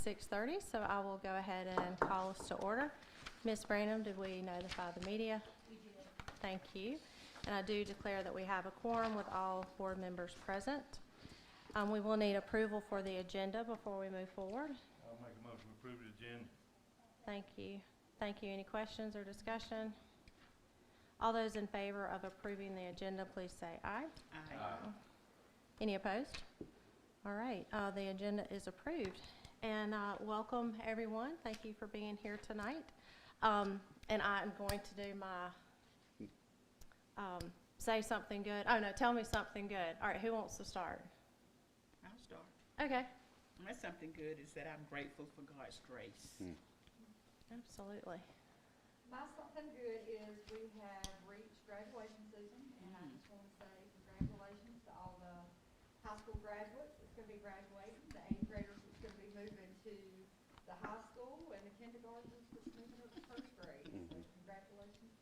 6:30, so I will go ahead and call us to order. Ms. Branham, did we notify the media? We did. Thank you. And I do declare that we have a quorum with all board members present. We will need approval for the agenda before we move forward. I'll make a motion to approve the agenda. Thank you. Thank you. Any questions or discussion? All those in favor of approving the agenda, please say aye. Aye. Any opposed? All right, the agenda is approved. And welcome, everyone. Thank you for being here tonight. And I'm going to do my say something good. Oh, no, tell me something good. All right, who wants to start? I'll start. Okay. My something good is that I'm grateful for God's grace. Absolutely. My something good is we have reached graduation season, and I just want to say congratulations to all the high school graduates that's going to be graduating, the 8th graders that's going to be moving to the high school, and the kindergartners that's moving to the first grade. So congratulations.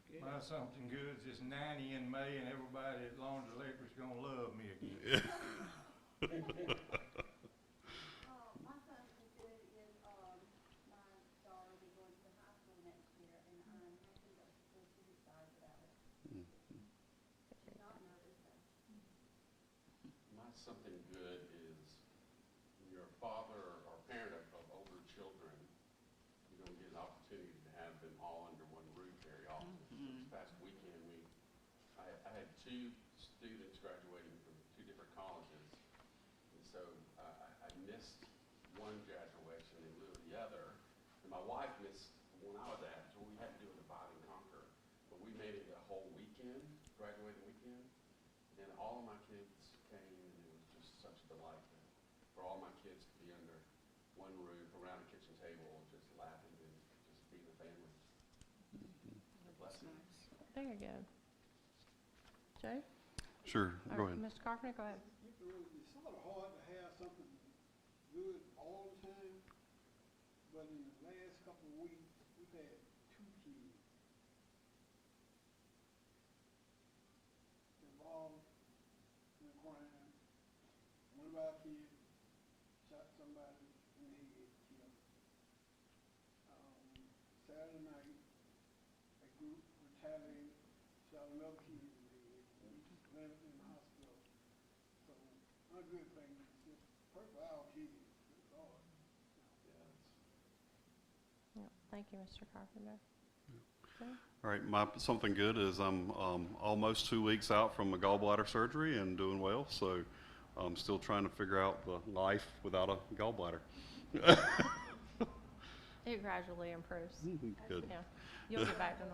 Good. My something good is it's 90 in May and everybody at Laundry Electric's gonna love me again. My something good is, my daughter will be going to high school next year, and I'm happy that she's excited about it. She's not nervous, though. My something good is when you're a father or parent of older children, you don't get an opportunity to have them all under one roof very often. So this past weekend, I had two students graduating from two different colleges, and so I missed one graduation in lieu of the other, and my wife missed one I was at, so we had to do a divide and conquer. But we made it a whole weekend, graduating weekend, and all of my kids came, and it was just such a delight for all my kids to be under one roof, around a kitchen table, just laughing and just being a family. That's nice. Very good. Joe? Sure, Or go ahead. Mr. Carpenter, go ahead. It's sort of hard to have something good all the time, but in the last couple of weeks, we've had two kids involved in a crime. One of our kids shot somebody in the head, killed him. Saturday night, a group retaliated, shot another kid in the head, and we just landed in the hospital. So, my good thing is just pray for our kids, good Lord. Yeah, thank you, Mr. Carpenter. Joe? All right, my something good is I'm almost 2 weeks out from a gallbladder surgery and doing well, so I'm still trying to figure out the life without a gallbladder. It gradually improves. Good. Yeah, you'll get back to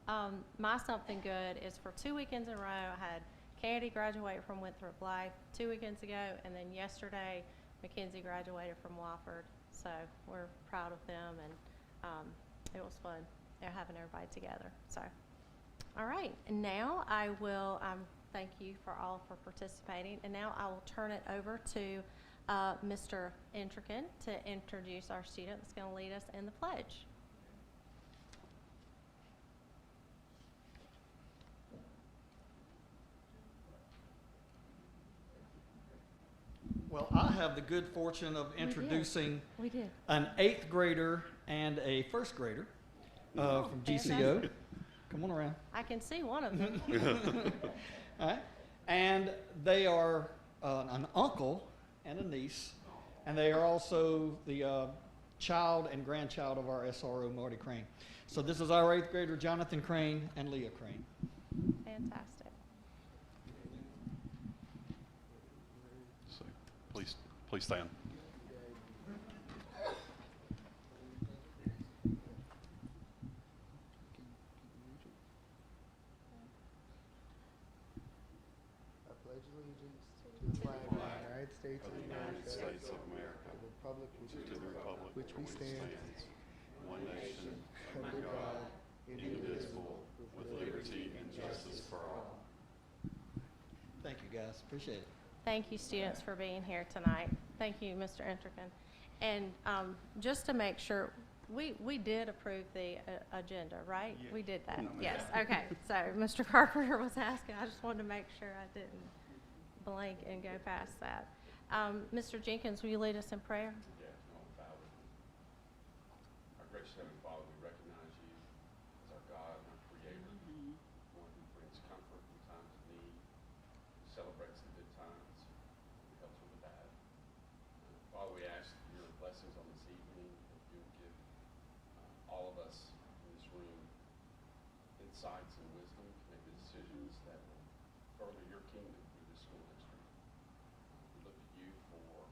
normal. My something good is for 2 weekends in a row, I had Candy graduate from Winthrop Life 2 weekends ago, and then yesterday, Mackenzie graduated from Wofford. So we're proud of them, and it was fun having everybody together. So, all right, and now I will thank you for all for participating, and now I will turn it over to Mr. Entrican to introduce our student that's going to lead us in the pledge. Well, I have the good fortune of introducing We did. an 8th grader and a 1st grader from GCO. fantastic. Come on around. I can see one of them. All right. And they are an uncle and a niece, and they are also the child and grandchild of our SRO, Marty Crane. So this is our 8th grader, Jonathan Crane and Leah Crane. Fantastic. So please stand. I pledge allegiance to the flag of the United States of America, States of America, and the republic to the republic which we stand, one nation, under God, indivisible, with liberty and justice for all. Thank you, guys. Appreciate it. Thank you, students, for being here tonight. Thank you, Mr. Entrican. And just to make sure, we did approve the agenda, right? Yeah. We did that, yes. Okay, so Mr. Carpenter was asking, I just wanted to make sure I didn't blank and go past that. Mr. Jenkins, will you lead us in prayer? Yeah, no, bow with me. Our gracious Heavenly Father, we recognize you as our God and our Creator, one who brings comfort in times of need, celebrates the good times, and helps with the bad. Father, we ask your blessings on this evening, that you would give all of us in this room insights and wisdom to make the decisions that will further your kingdom through this school district. We look to you for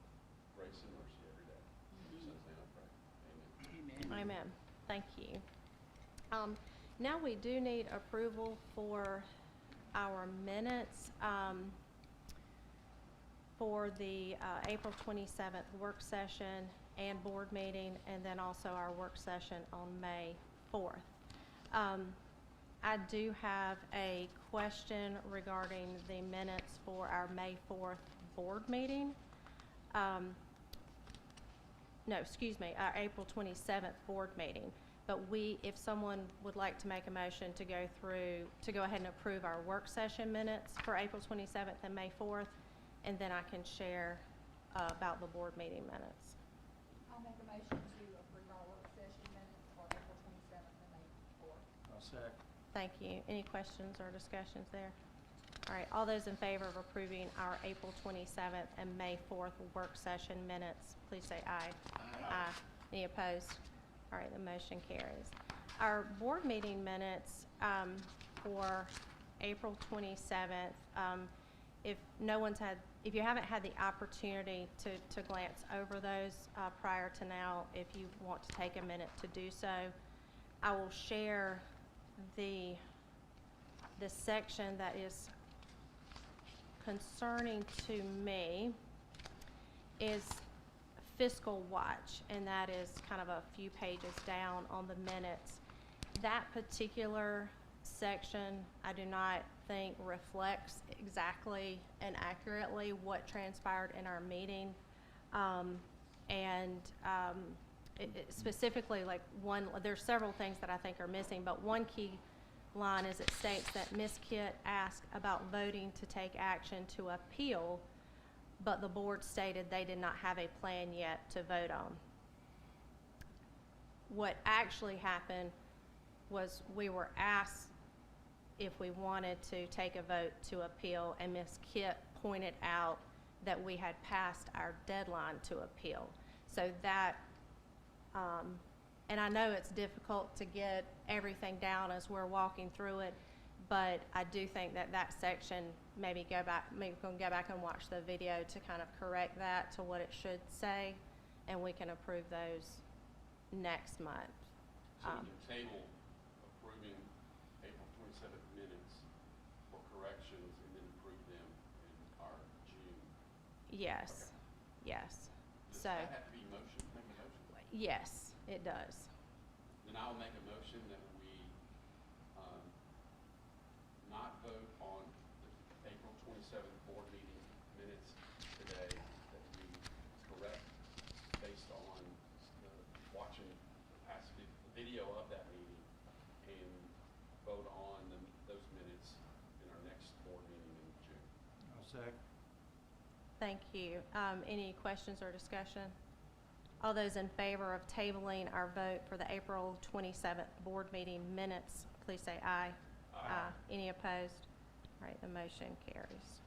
grace and mercy every day. In your son's name I pray. Amen. Amen. Amen. Thank you. Now we do need approval for our minutes for the April 27th work session and board meeting, and then also our work session on May 4th. I do have a question regarding the minutes for our May 4th board meeting. No, excuse me, our April 27th board meeting. But if someone would like to make a motion to go ahead and approve our work session minutes for April 27th and May 4th, and then I can share about the board meeting minutes. I'll make a motion to approve our work session minutes for April 27th and May 4th. I'll second. Thank you. Any questions or discussions there? All right, all those in favor of approving our April 27th and May 4th work session minutes, please say aye. Aye. Any opposed? All right, the motion carries. Our board meeting minutes for April 27th, if you haven't had the opportunity to glance over those prior to now, if you want to take a minute to do so, I will share the section that is concerning to me is fiscal watch, and that is kind of a few pages down on the minutes. That particular section I do not think reflects exactly and accurately what transpired in our meeting, specifically like there's several things that I think are missing, but one key line is it states that Ms. Kitt asked about voting to take action to appeal, but the board stated they did not have a plan yet to vote on. What actually happened was we were asked if we wanted to take a vote to appeal, and Ms. Kitt pointed out that we had passed our deadline to appeal. So that, and I know it's difficult to get everything down as we're walking through it, but I do think that section, maybe we can go back and watch the video to kind of correct that to what it should say, and we can approve those next month. So we can table approving April 27th minutes for corrections and then approve them in our June. Yes, Okay. yes. Does So, that have to be motion, make a motion? yes, it does. Then I'll make a motion that we not vote on the April 27th board meeting minutes today, that we correct based on watching the video of that meeting, and vote on those minutes in our next board meeting in June. I'll second. Thank you. Any questions or discussion? All those in favor of tabling our vote for the April 27th board meeting minutes, please say aye. Aye. Any opposed? All right, the motion carries.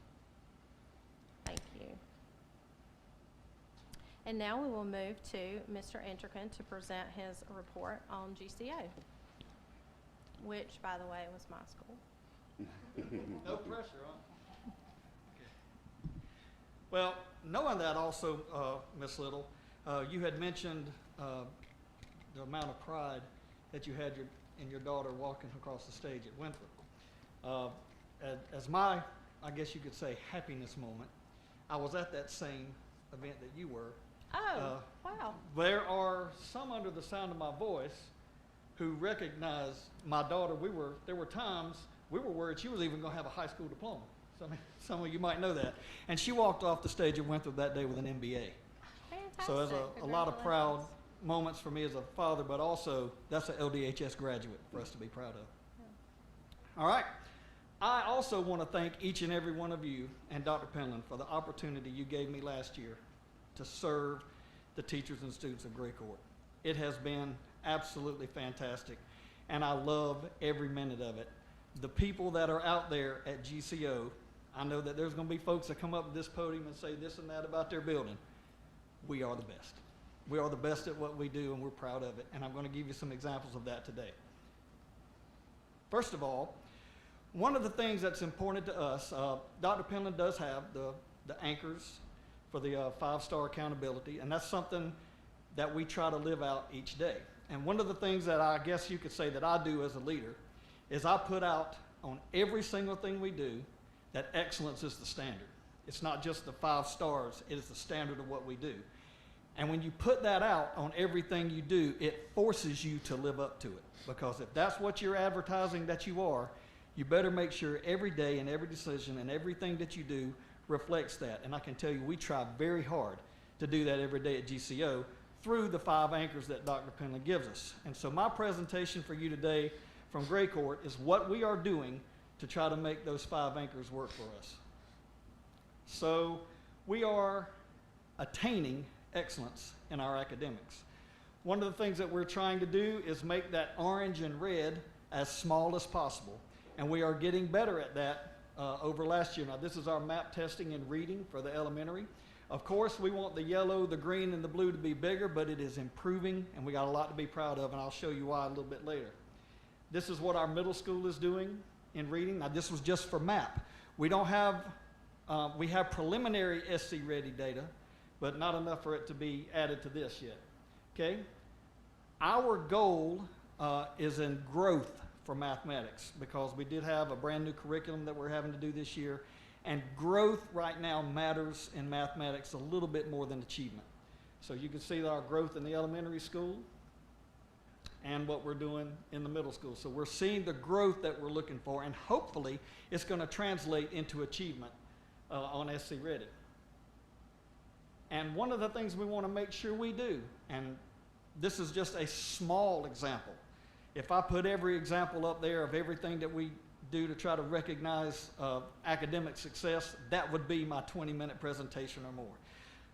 Thank you. And now we will move to Mr. Entrican to present his report on GCO, which, by the way, was my school. No pressure, huh? Well, knowing that also, Ms. Little, you had mentioned the amount of pride that you had in your daughter walking across the stage at Winthrop. As my, I guess you could say, happiness moment, I was at that same event that you were. Oh, wow. There are some under the sound of my voice who recognize my daughter. There were times we were worried she was even going to have a high school diploma. Some of you might know that. And she walked off the stage at Winthrop that day with an MBA. Fantastic. So there's a lot of proud moments for me as a father, but also that's an LDHS graduate for us to be proud of. Yeah. All right. I also want to thank each and every one of you and Dr. Penland for the opportunity you gave me last year to serve the teachers and students of Gray Court. It has been absolutely fantastic, and I love every minute of it. The people that are out there at GCO, I know that there's going to be folks that come up to this podium and say this and that about their building. We are the best. We are the best at what we do, and we're proud of it, and I'm going to give you some examples of that today. First of all, one of the things that's important to us, Dr. Penland does have the anchors for the 5-star accountability, and that's something that we try to live out each day. And one of the things that I guess you could say that I do as a leader is I put out on every single thing we do that excellence is the standard. It's not just the 5 stars, it is the standard of what we do. And when you put that out on everything you do, it forces you to live up to it. Because if that's what you're advertising that you are, you better make sure every day and every decision and everything that you do reflects that. And I can tell you, we try very hard to do that every day at GCO through the 5 anchors that Dr. Penland gives us. And so my presentation for you today from Gray Court is what we are doing to try to make those 5 anchors work for us. So we are attaining excellence in our academics. One of the things that we're trying to do is make that orange and red as small as possible. And we are getting better at that over last year. Now, this is our map testing and reading for the elementary. Of course, we want the yellow, the green, and the blue to be bigger, but it is improving, and we got a lot to be proud of, and I'll show you why a little bit later. This is what our middle school is doing in reading. Now, this was just for map. We don't have, we have preliminary SC ready data, but not enough for it to be added to this yet. Okay? Our goal is in growth for mathematics, because we did have a brand new curriculum that we're having to do this year, and growth right now matters in mathematics a little bit more than achievement. So you can see our growth in the elementary school and what we're doing in the middle school. So we're seeing the growth that we're looking for, and hopefully it's going to translate into achievement on SC Ready. And one of the things we want to make sure we do, and this is just a small example. If I put every example up there of everything that we do to try to recognize academic success, that would be my 20-minute presentation or more.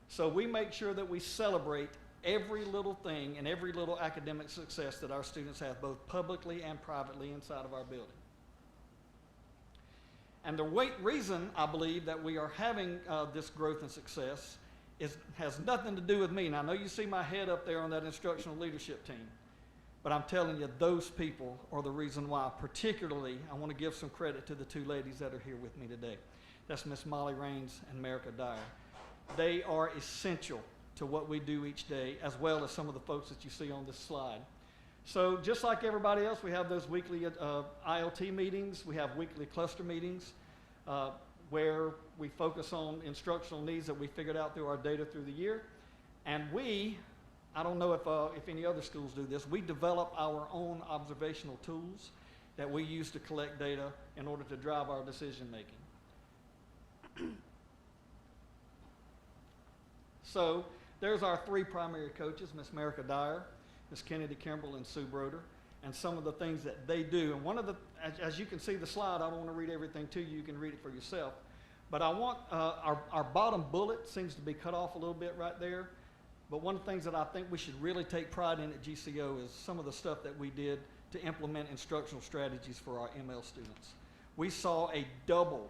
So we make sure that we celebrate every little thing and every little academic success that our students have, both publicly and privately inside of our building. And the reason I believe that we are having this growth and success has nothing to do with me. And I know you see my head up there on that instructional leadership team, but I'm telling you, those people are the reason why. Particularly, I want to give some credit to the 2 ladies that are here with me today. That's Miss Molly Raines and Merica Dyer. They are essential to what we do each day, as well as some of the folks that you see on this slide. So just like everybody else, we have those weekly ILT meetings. We have weekly cluster meetings where we focus on instructional needs that we figured out through our data through the year. And I don't know if any other schools do this, we develop our own observational tools that we use to collect data in order to drive our decision making. So there's our 3 primary coaches, Miss Merica Dyer, Miss Kennedy Kimball, and Sue Broder, and some of the things that they do. And one of the, as you can see the slide, I don't want to read everything to you, you can read it for yourself. But I want, our bottom bullet seems to be cut off a little bit right there. But one of the things that I think we should really take pride in at GCO is some of the stuff that we did to implement instructional strategies for our ML students. We saw a double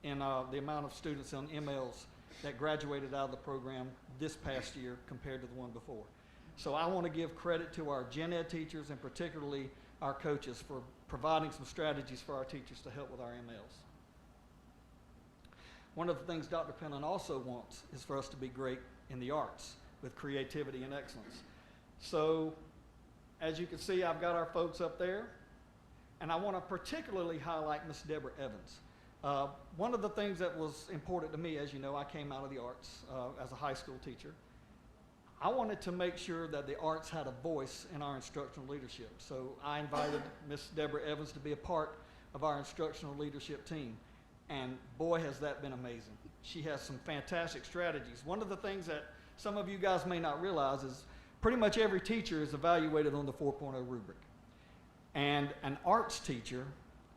in the amount of students on MLs that graduated out of the program this past year compared to the one before. So I want to give credit to our gen ed teachers, and particularly our coaches, for providing some strategies for our teachers to help with our MLs. One of the things Dr. Penland also wants is for us to be great in the arts with creativity and excellence. So as you can see, I've got our folks up there, and I want to particularly highlight Miss Deborah Evans. One of the things that was important to me, as you know, I came out of the arts as a high school teacher. I wanted to make sure that the arts had a voice in our instructional leadership. So I invited Miss Deborah Evans to be a part of our instructional leadership team. And boy, has that been amazing. She has some fantastic strategies. One of the things that some of you guys may not realize is pretty much every teacher is evaluated on the 4.0 rubric. And an arts teacher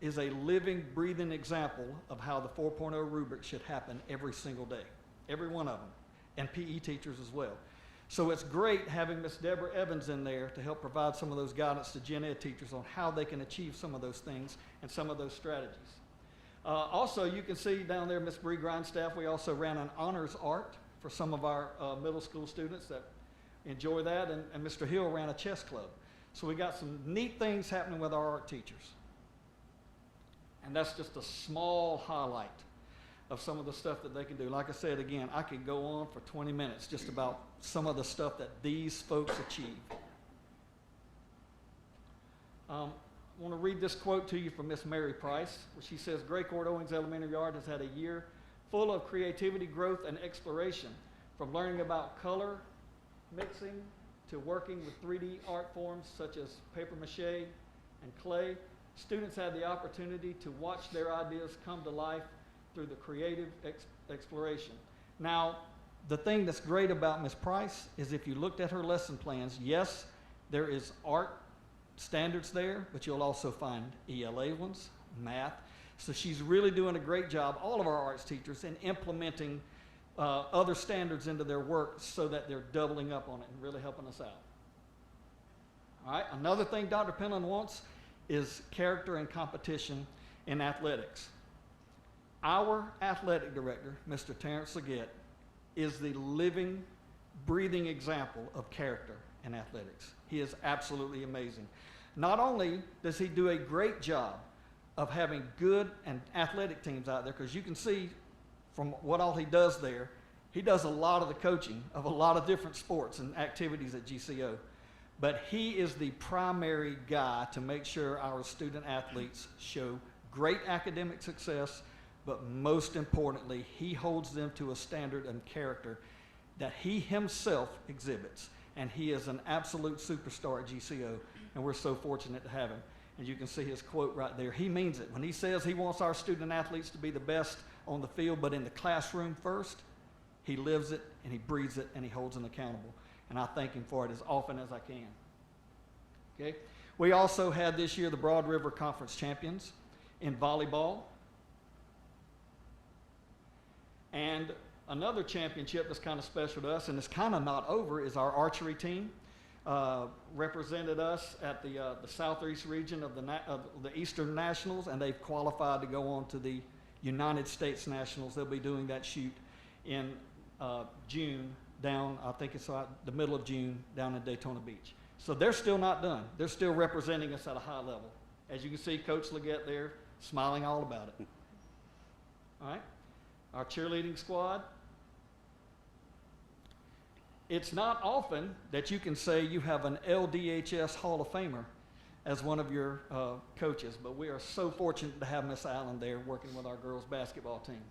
is a living, breathing example of how the 4.0 rubric should happen every single day, every one of them, and PE teachers as well. So it's great having Miss Deborah Evans in there to help provide some of those guidance to gen ed teachers on how they can achieve some of those things and some of those strategies. Also, you can see down there Miss Bree Grindstaff, we also ran an honors art for some of our middle school students that enjoy that, and Mr. Hill ran a chess club. So we got some neat things happening with our art teachers. And that's just a small highlight of some of the stuff that they can do. Like I said, again, I could go on for 20 minutes just about some of the stuff that these folks achieve. I want to read this quote to you from Miss Mary Price, where she says, Gray Court Owings Elementary Yard has had a year full of creativity, growth, and exploration, from learning about color mixing to working with 3D art forms such as paper mache and clay. Students had the opportunity to watch their ideas come to life through the creative exploration. Now, the thing that's great about Ms. Price is if you looked at her lesson plans, yes, there is art standards there, but you'll also find ELA ones, math. So she's really doing a great job, all of our arts teachers, in implementing other standards into their work so that they're doubling up on it and really helping us out. All right, another thing Dr. Penland wants is character and competition in athletics. Our athletic director, Mr. Terrence Leggett, is the living, breathing example of character in athletics. He is absolutely amazing. Not only does he do a great job of having good and athletic teams out there, because you can see from what all he does there, he does a lot of the coaching of a lot of different sports and activities at GCO. But he is the primary guy to make sure our student athletes show great academic success, but most importantly, he holds them to a standard and character that he himself exhibits. And he is an absolute superstar at GCO, and we're so fortunate to have him. And you can see his quote right there. He means it. When he says he wants our student athletes to be the best on the field, but in the classroom first, he lives it, and he breathes it, and he holds them accountable. And I thank him for it as often as I can. Okay? We also had this year the Broad River Conference champions in volleyball. And another championship that's kind of special to us, and it's kind of not over, is our archery team. Represented us at the southeast region of the Eastern Nationals, and they've qualified to go on to the United States Nationals. They'll be doing that shoot in June down, I think it's the middle of June, down in Daytona Beach. So they're still not done. They're still representing us at a high level. As you can see, Coach Leggett there smiling all about it. All right, our cheerleading squad. It's not often that you can say you have an LDHS Hall of Famer as one of your coaches, but we are so fortunate to have Miss Allen there working with our girls basketball team.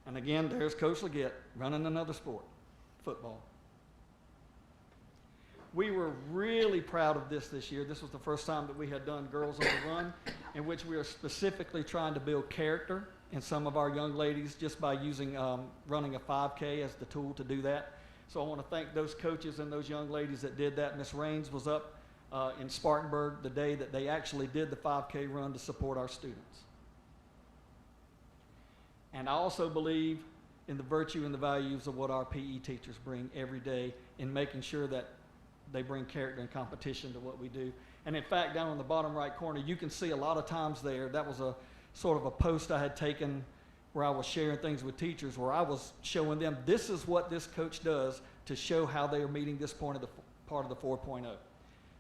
And again, there's Coach Leggett running another sport, football. We were really proud of this year. This was the first time that we had done Girls on the Run, in which we are specifically trying to build character in some of our young ladies just by using running a 5K as the tool to do that. So I want to thank those coaches and those young ladies that did that. Miss Raines was up in Spartanburg the day that they actually did the 5K run to support our students. And I also believe in the virtue and the values of what our PE teachers bring every day in making sure that they bring character and competition to what we do. And in fact, down on the bottom right corner, you can see a lot of times there, that was a sort of a post I had taken where I was sharing things with teachers, where I was showing them this is what this coach does to show how they are meeting this part of the 4.0.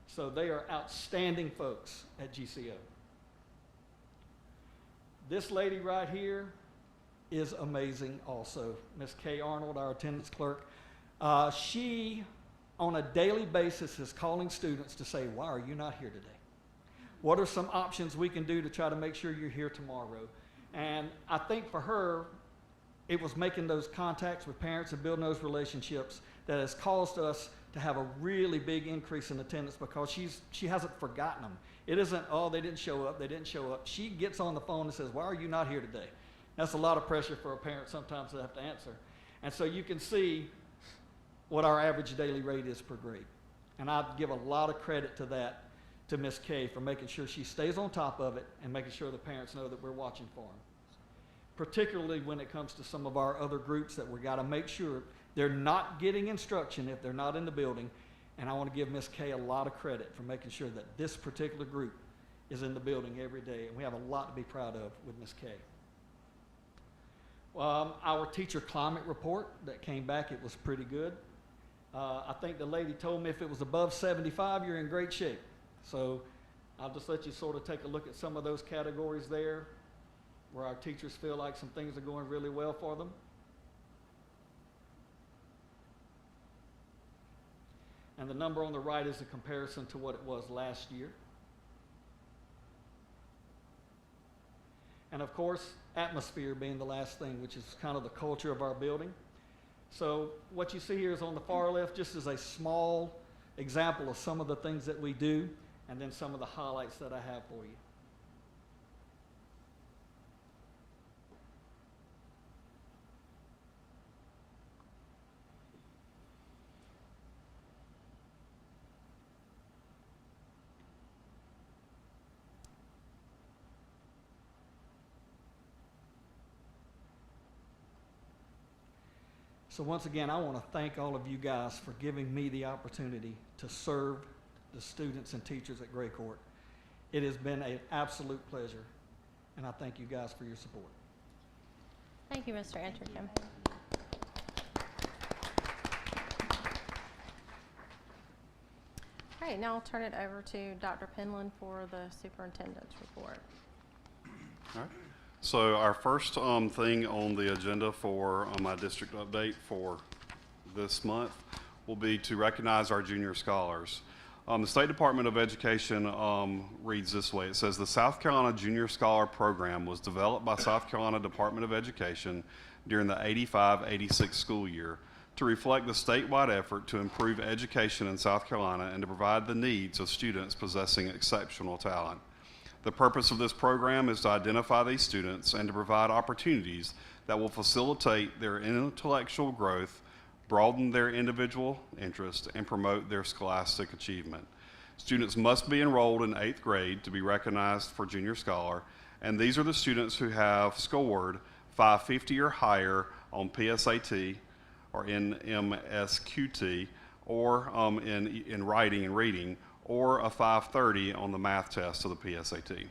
So they are outstanding folks at GCO. This lady right here is amazing also, Miss Kay Arnold, our attendance clerk. She, on a daily basis, is calling students to say, why are you not here today? What are some options we can do to try to make sure you're here tomorrow? And I think for her, it was making those contacts with parents and building those relationships that has caused us to have a really big increase in attendance, because she hasn't forgotten them. It isn't, oh, they didn't show up, they didn't show up. She gets on the phone and says, why are you not here today? That's a lot of pressure for a parent sometimes to have to answer. And so you can see what our average daily rate is per grade. And I give a lot of credit to that to Miss Kay for making sure she stays on top of it and making sure the parents know that we're watching for them. Particularly when it comes to some of our other groups that we got to make sure they're not getting instruction if they're not in the building. And I want to give Miss Kay a lot of credit for making sure that this particular group is in the building every day. And we have a lot to be proud of with Miss Kay. Our teacher climate report that came back, it was pretty good. I think the lady told me if it was above 75, you're in great shape. So I'll just let you sort of take a look at some of those categories there where our teachers feel like some things are going really well for them. And the number on the right is a comparison to what it was last year. And of course, atmosphere being the last thing, which is kind of the culture of our building. So what you see here is on the far left, just as a small example of some of the things that we do, and then some of the highlights that I have for you. So once again, I want to thank all of you guys for giving me the opportunity to serve the students and teachers at Gray Court. It has been an absolute pleasure, and I thank you guys for your support. Thank you, Mr. Entercom. All right, now I'll turn it over to Dr. Penland for the superintendent's report. All right. So our first thing on the agenda for my district update for this month will be to recognize our junior scholars. The State Department of Education reads this way. It says, the South Carolina Junior Scholar Program was developed by South Carolina Department of Education during the 85-86 school year to reflect the statewide effort to improve education in South Carolina and to provide the needs of students possessing exceptional talent. The purpose of this program is to identify these students and to provide opportunities that will facilitate their intellectual growth, broaden their individual interest, and promote their scholastic achievement. Students must be enrolled in 8th grade to be recognized for Junior Scholar, and these are the students who have scored 550 or higher on PSAT or MSQT or in writing and reading, or a 530 on the math test of the PSAT.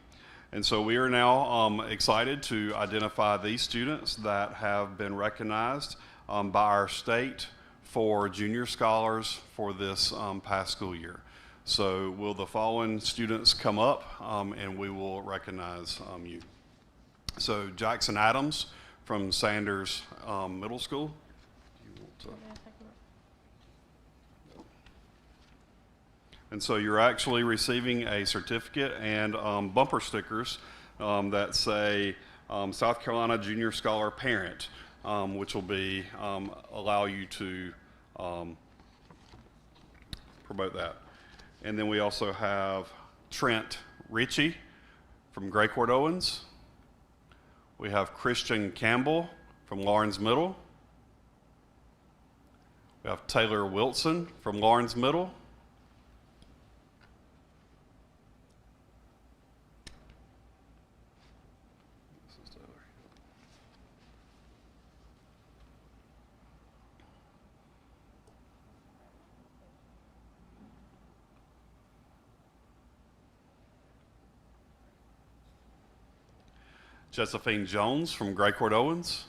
And so we are now excited to identify these students that have been recognized by our state for junior scholars for this past school year. So will the following students come up and we will recognize you. So Jackson Adams from Sanders Middle School. Do you want to? And so you're actually receiving a certificate and bumper stickers that say South Carolina Junior Scholar Parent, which will be allow you to promote that. And then we also have Trent Ritchie from Gray Court Owens. We have Christian Campbell from Lawrence Middle. We have Taylor Wilson from Lawrence Middle. Josephine Jones from Gray Court Owens.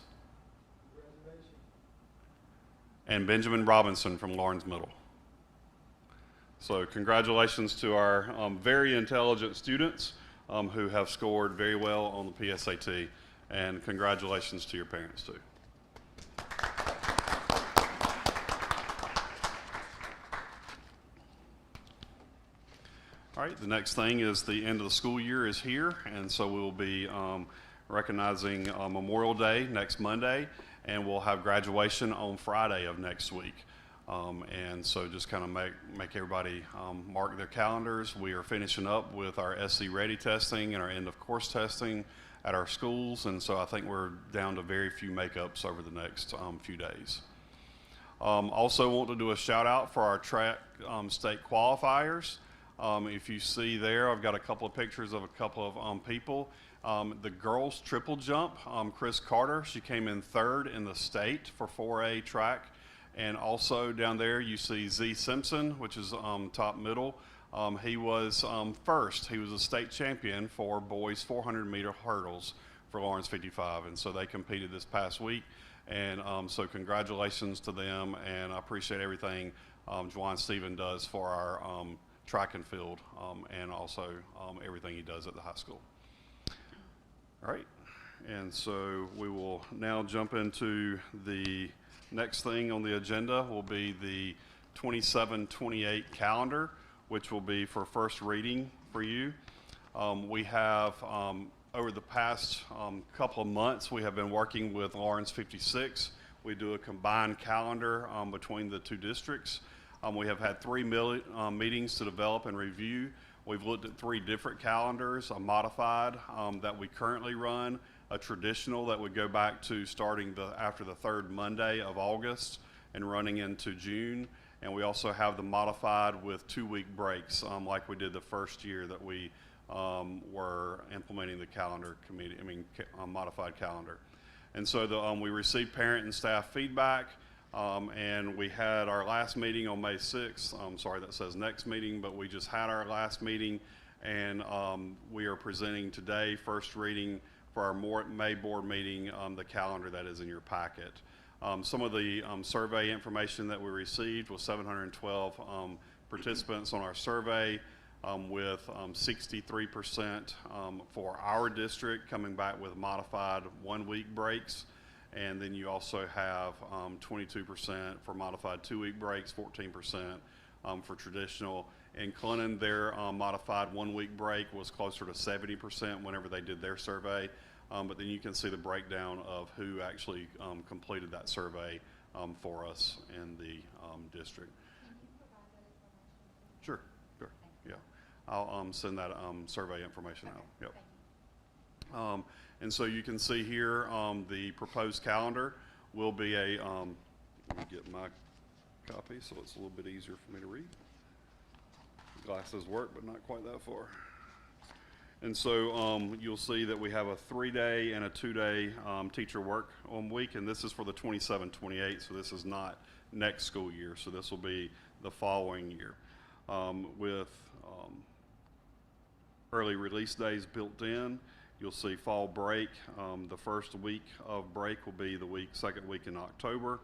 And Benjamin Robinson from Lawrence Middle. So congratulations to our very intelligent students who have scored very well on the PSAT, and congratulations to your parents too. All right, the next thing is the end of the school year is here, and so we will be recognizing Memorial Day next Monday, and we'll have graduation on Friday of next week. And so just kind of make everybody mark their calendars. We are finishing up with our SC Ready testing and our end of course testing at our schools, and so I think we're down to very few makeups over the next few days. Also want to do a shout out for our track state qualifiers. If you see there, I've got a couple of pictures of a couple of people. The girls triple jump, Chris Carter, she came in third in the state for 4A track. And also down there you see Z Simpson, which is top middle. He was first. He was a state champion for boys 400-meter hurdles for Lawrence 55. And so they competed this past week. And so congratulations to them, and I appreciate everything Juwan Stephen does for our track and field, and also everything he does at the high school. All right, and so we will now jump into the next thing on the agenda will be the 27-28 calendar, which will be for first reading for you. We have over the past couple of months, we have been working with Lawrence 56. We do a combined calendar between the two districts. We have had 3 meetings to develop and review. We've looked at 3 different calendars, a modified that we currently run, a traditional that would go back to starting after the 3rd Monday of August and running into June. And we also have the modified with 2-week breaks like we did the first year that we were implementing the modified calendar. And so we received parent and staff feedback, and we had our last meeting on May 6th. I'm sorry, that says next meeting, but we just had our last meeting, and we are presenting today, first reading for our May board meeting, the calendar that is in your packet. Some of the survey information that we received was 712 participants on our survey, with 63% for our district coming back with modified 1-week breaks. And then you also have 22% for modified 2-week breaks, 14% for traditional. In Clinton, their modified 1-week break was closer to 70% whenever they did their survey. But then you can see the breakdown of who actually completed that survey for us in the district. Sure, sure, yeah. I'll send that survey information out. Yep. And so you can see here the proposed calendar will be a, let me get my copy so it's a little bit easier for me to read. Glasses work, but not quite that far. And so you'll see that we have a 3-day and a 2-day teacher work week, and this is for the 27-28, so this is not next school year, so this will be the following year. With early release days built in. You'll see fall break. The first week of break will be the second week in October.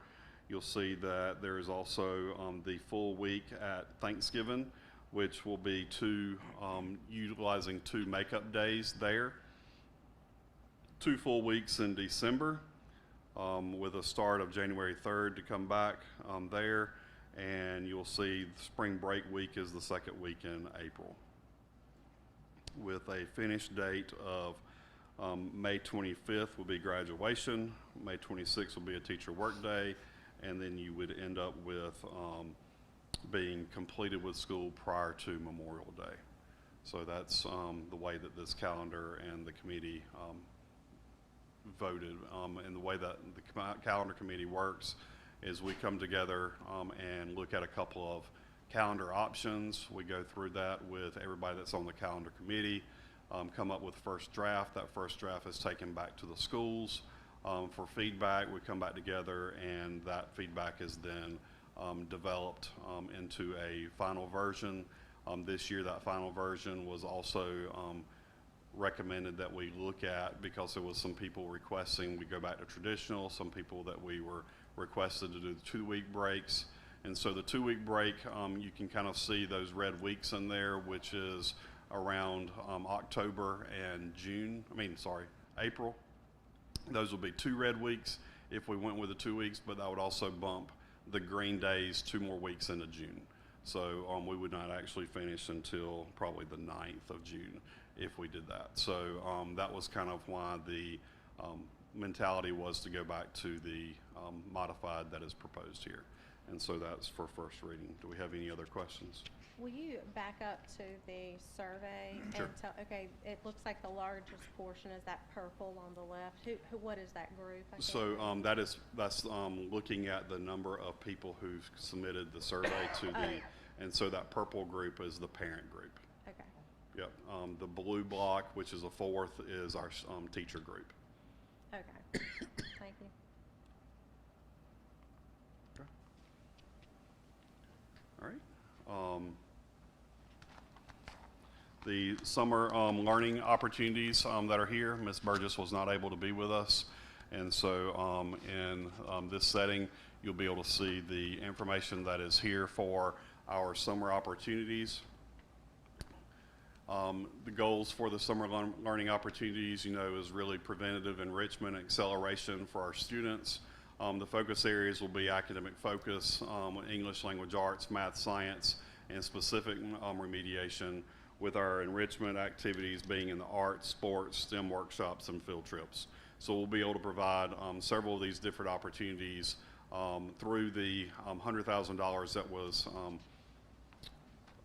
You'll see that there is also the full week at Thanksgiving, which will be utilizing 2 makeup days there. 2 full weeks in December, with a start of January 3rd to come back there. And you'll see the spring break week is the second week in April, with a finish date of May 25th will be graduation, May 26th will be a teacher work day, and then you would end up with being completed with school prior to Memorial Day. So that's the way that this calendar and the committee voted. And the way that the calendar committee works is we come together and look at a couple of calendar options. We go through that with everybody that's on the calendar committee, come up with first draft. That first draft is taken back to the schools for feedback. We come back together, and that feedback is then developed into a final version. This year, that final version was also recommended that we look at, because there was some people requesting we go back to traditional, some people that we were requested to do the 2-week breaks. And so the 2-week break, you can kind of see those red weeks in there, which is around October and April. Those will be 2 red weeks if we went with the 2 weeks, but that would also bump the green days 2 more weeks into June. So we would not actually finish until probably the 9th of June if we did that. So that was kind of why the mentality was to go back to the modified that is proposed here. And so that's for first reading. Do we have any other questions? Will you back up to the survey Sure. and tell, okay, it looks like the largest portion is that purple on the left. What is that group? I can't So remember. that's looking at the number of people who've submitted the survey to the, And so that purple group is the parent group. Okay. Yep. The blue block, which is a fourth, is our teacher group. Okay. Thank you. Okay. All right. The summer learning opportunities that are here, Ms. Burgess was not able to be with us. And so in this setting, you'll be able to see the information that is here for our summer opportunities. The goals for the summer learning opportunities, is really preventative enrichment, acceleration for our students. The focus areas will be academic focus, English, language arts, math, science, and specific remediation, with our enrichment activities being in the arts, sports, STEM workshops, and field trips. So we'll be able to provide several of these different opportunities through the $100,000 that was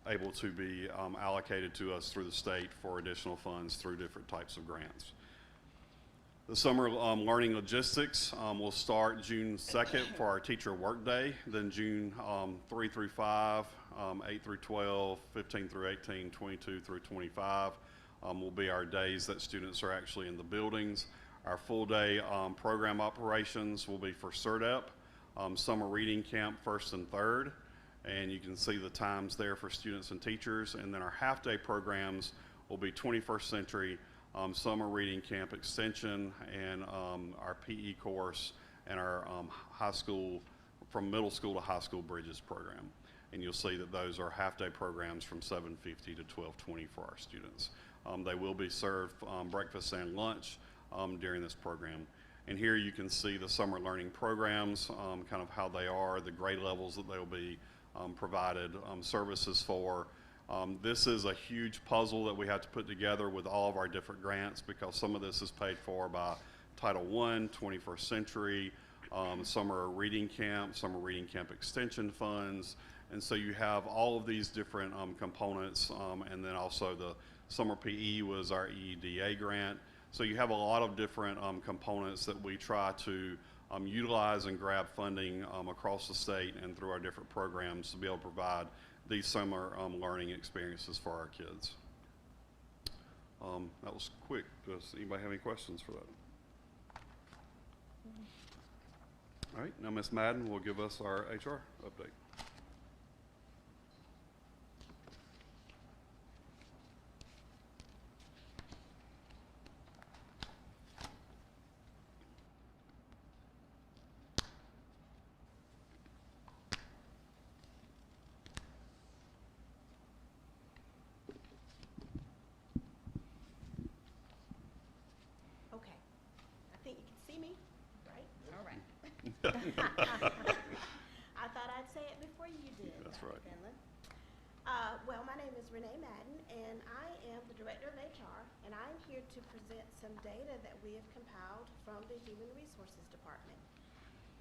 able to be allocated to us through the state for additional funds through different types of grants. The summer learning logistics will start June 2nd for our teacher workday, then June 3 through 5, 8 through 12, 15 through 18, 22 through 25 will be our days that students are actually in the buildings. Our full day program operations will be for CERDEP, summer reading camp 1st and 3rd, and you can see the times there for students and teachers. And then our half day programs will be 21st century, summer reading camp extension, and our PE course, and our high school, from middle school to high school bridges program. And you'll see that those are half-day programs from 7:50 to 12:20 for our students. They will be served breakfast and lunch during this program. And here you can see the summer learning programs, kind of how they are, the grade levels that they will be provided services for. This is a huge puzzle that we have to put together with all of our different grants, because some of this is paid for by Title I, 21st Century, summer reading camp extension funds. And so you have all of these different components, and then also the summer PE was our EEDA grant. So you have a lot of different components that we try to utilize and grab funding across the state and through our different programs to be able to provide these summer learning experiences for our kids. That was quick. Does anybody have any questions for that? All right, now Ms. Madden will give us our HR update. Okay, I think you can see me, right? All right. I thought I'd say it before you did. That's Dr. right. Finland. Well, my name is Renee Madden, and I am the Director of HR, and I'm here to present some data that we have compiled from the Human Resources Department.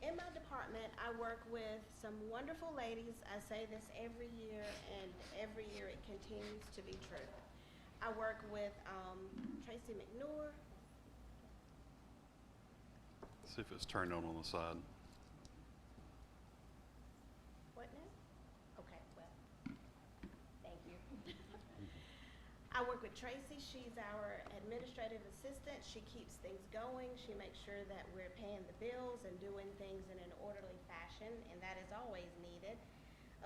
In my department, I work with some wonderful ladies. I say this every year, and every year it continues to be true. I work with Tracy McNewer. See if it's turned on the side. What now? Okay, well, thank you. I work with Tracy. She's our administrative assistant. She keeps things going. She makes sure that we're paying the bills and doing things in an orderly fashion, and that is always needed.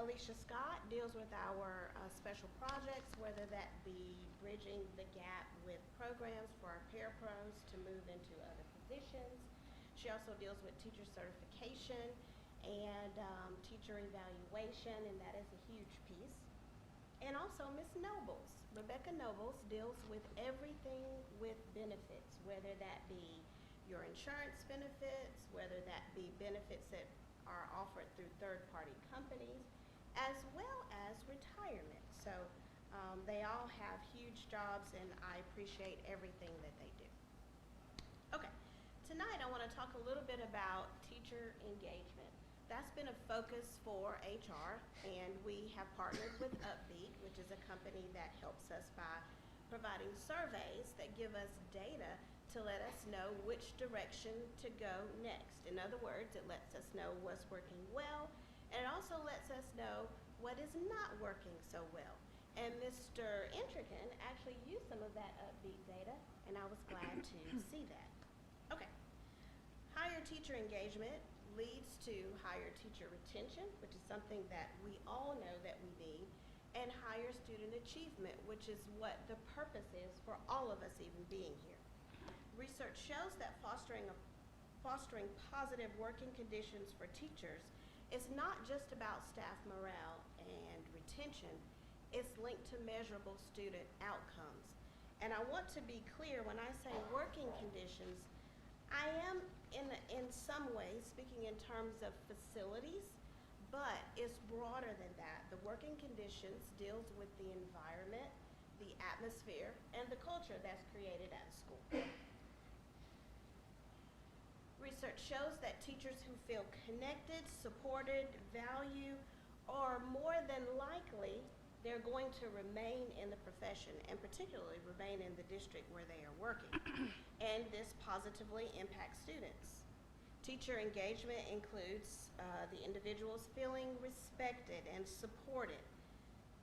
Alicia Scott deals with our special projects, whether that be bridging the gap with programs for our parapros to move into other positions. She also deals with teacher certification and teacher evaluation, and that is a huge piece. And also Ms. Nobles. Rebecca Nobles deals with everything with benefits, whether that be your insurance benefits, whether that be benefits that are offered through third-party companies, as well as retirement. So they all have huge jobs, and I appreciate everything that they do. Okay, tonight I want to talk a little bit about teacher engagement. That's been a focus for HR, and we have partnered with Upbeat, which is a company that helps us by providing surveys that give us data to let us know which direction to go next. In other words, it lets us know what's working well, and it also lets us know what is not working so well. And Mr. Intrican actually used some of that upbeat data, and I was glad to see that. Okay. Higher teacher engagement leads to higher teacher retention, which is something that we all know that we need, and higher student achievement, which is what the purpose is for all of us even being here. Research shows that fostering positive working conditions for teachers is not just about staff morale and retention, it's linked to measurable student outcomes. And I want to be clear, when I say working conditions, I am in some ways speaking in terms of facilities, but it's broader than that. The working conditions deals with the environment, the atmosphere, and the culture that's created at a school. Research shows that teachers who feel connected, supported, valued, are more than likely they're going to remain in the profession, and particularly remain in the district where they are working. And this positively impacts students. Teacher engagement includes the individuals feeling respected and supported,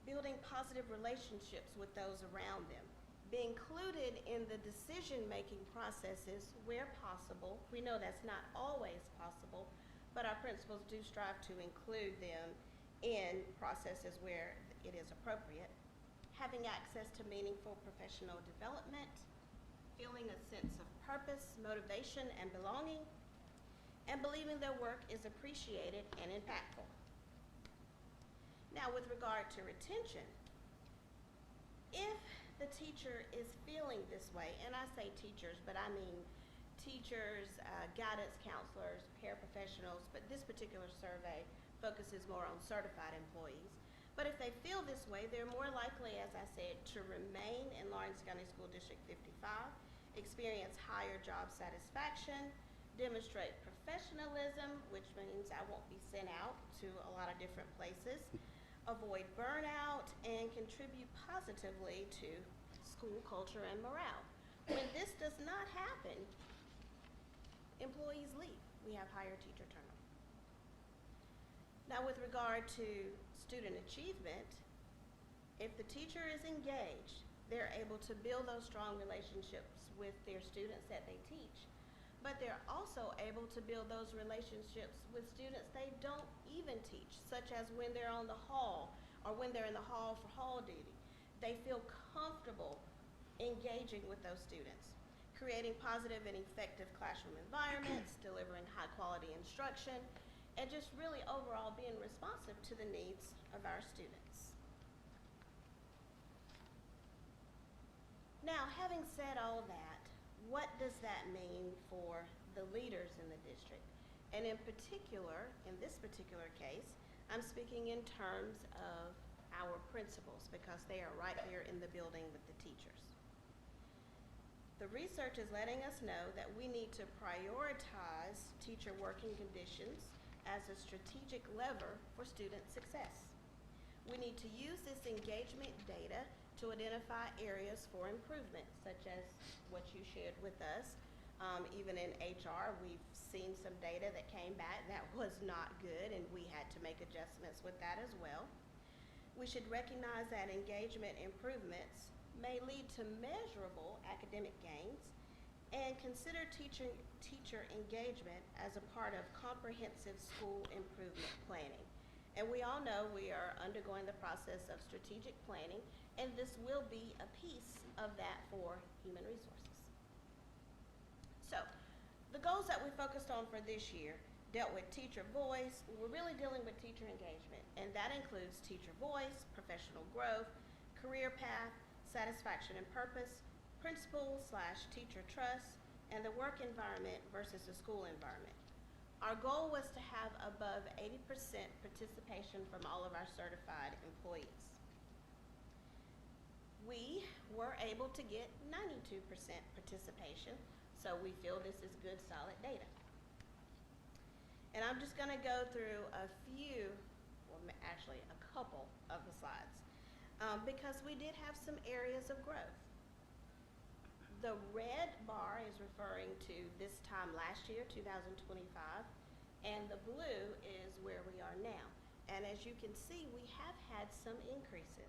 building positive relationships with those around them, be included in the decision-making processes where possible. We know that's not always possible, but our principals do strive to include them in processes where it is appropriate. Having access to meaningful professional development, feeling a sense of purpose, motivation, and belonging, and believing their work is appreciated and impactful. Now, with regard to retention, if the teacher is feeling this way, and I say teachers, but I mean teachers, guidance counselors, paraprofessionals, but this particular survey focuses more on certified employees. But if they feel this way, they're more likely, as I said, to remain in Lawrence County School District 55, experience higher job satisfaction, demonstrate professionalism, which means I won't be sent out to a lot of different places, avoid burnout, and contribute positively to school culture and morale. When this does not happen, employees leave. We have higher teacher turnover. Now, with regard to student achievement, if the teacher is engaged, they're able to build those strong relationships with their students that they teach, but they're also able to build those relationships with students they don't even teach, such as when they're on the hall or when they're in the hall for hall duty. They feel comfortable engaging with those students, creating positive and effective classroom environments, delivering high quality instruction, and just really overall being responsive to the needs of our students. Now, having said all that, what does that mean for the leaders in the district? And in particular, in this particular case, I'm speaking in terms of our principals because they are right here in the building with the teachers. The research is letting us know that we need to prioritize teacher working conditions as a strategic lever for student success. We need to use this engagement data to identify areas for improvement, such as what you shared with us. Even in HR, we've seen some data that came back that was not good, and we had to make adjustments with that as well. We should recognize that engagement improvements may lead to measurable academic gains, and consider teacher engagement as a part of comprehensive school improvement planning. And we all know we are undergoing the process of strategic planning, and this will be a piece of that for human resources. So, the goals that we focused on for this year dealt with teacher voice. We're really dealing with teacher engagement, and that includes teacher voice, professional growth, career path, satisfaction and purpose, principal/teacher trust, and the work environment versus the school environment. Our goal was to have above 80% participation from all of our certified employees. We were able to get 92% participation, so we feel this is good, solid data. And I'm just gonna go through a few, well, actually a couple of the slides, because we did have some areas of growth. The red bar is referring to this time last year, 2025, and the blue is where we are now. And as you can see, we have had some increases.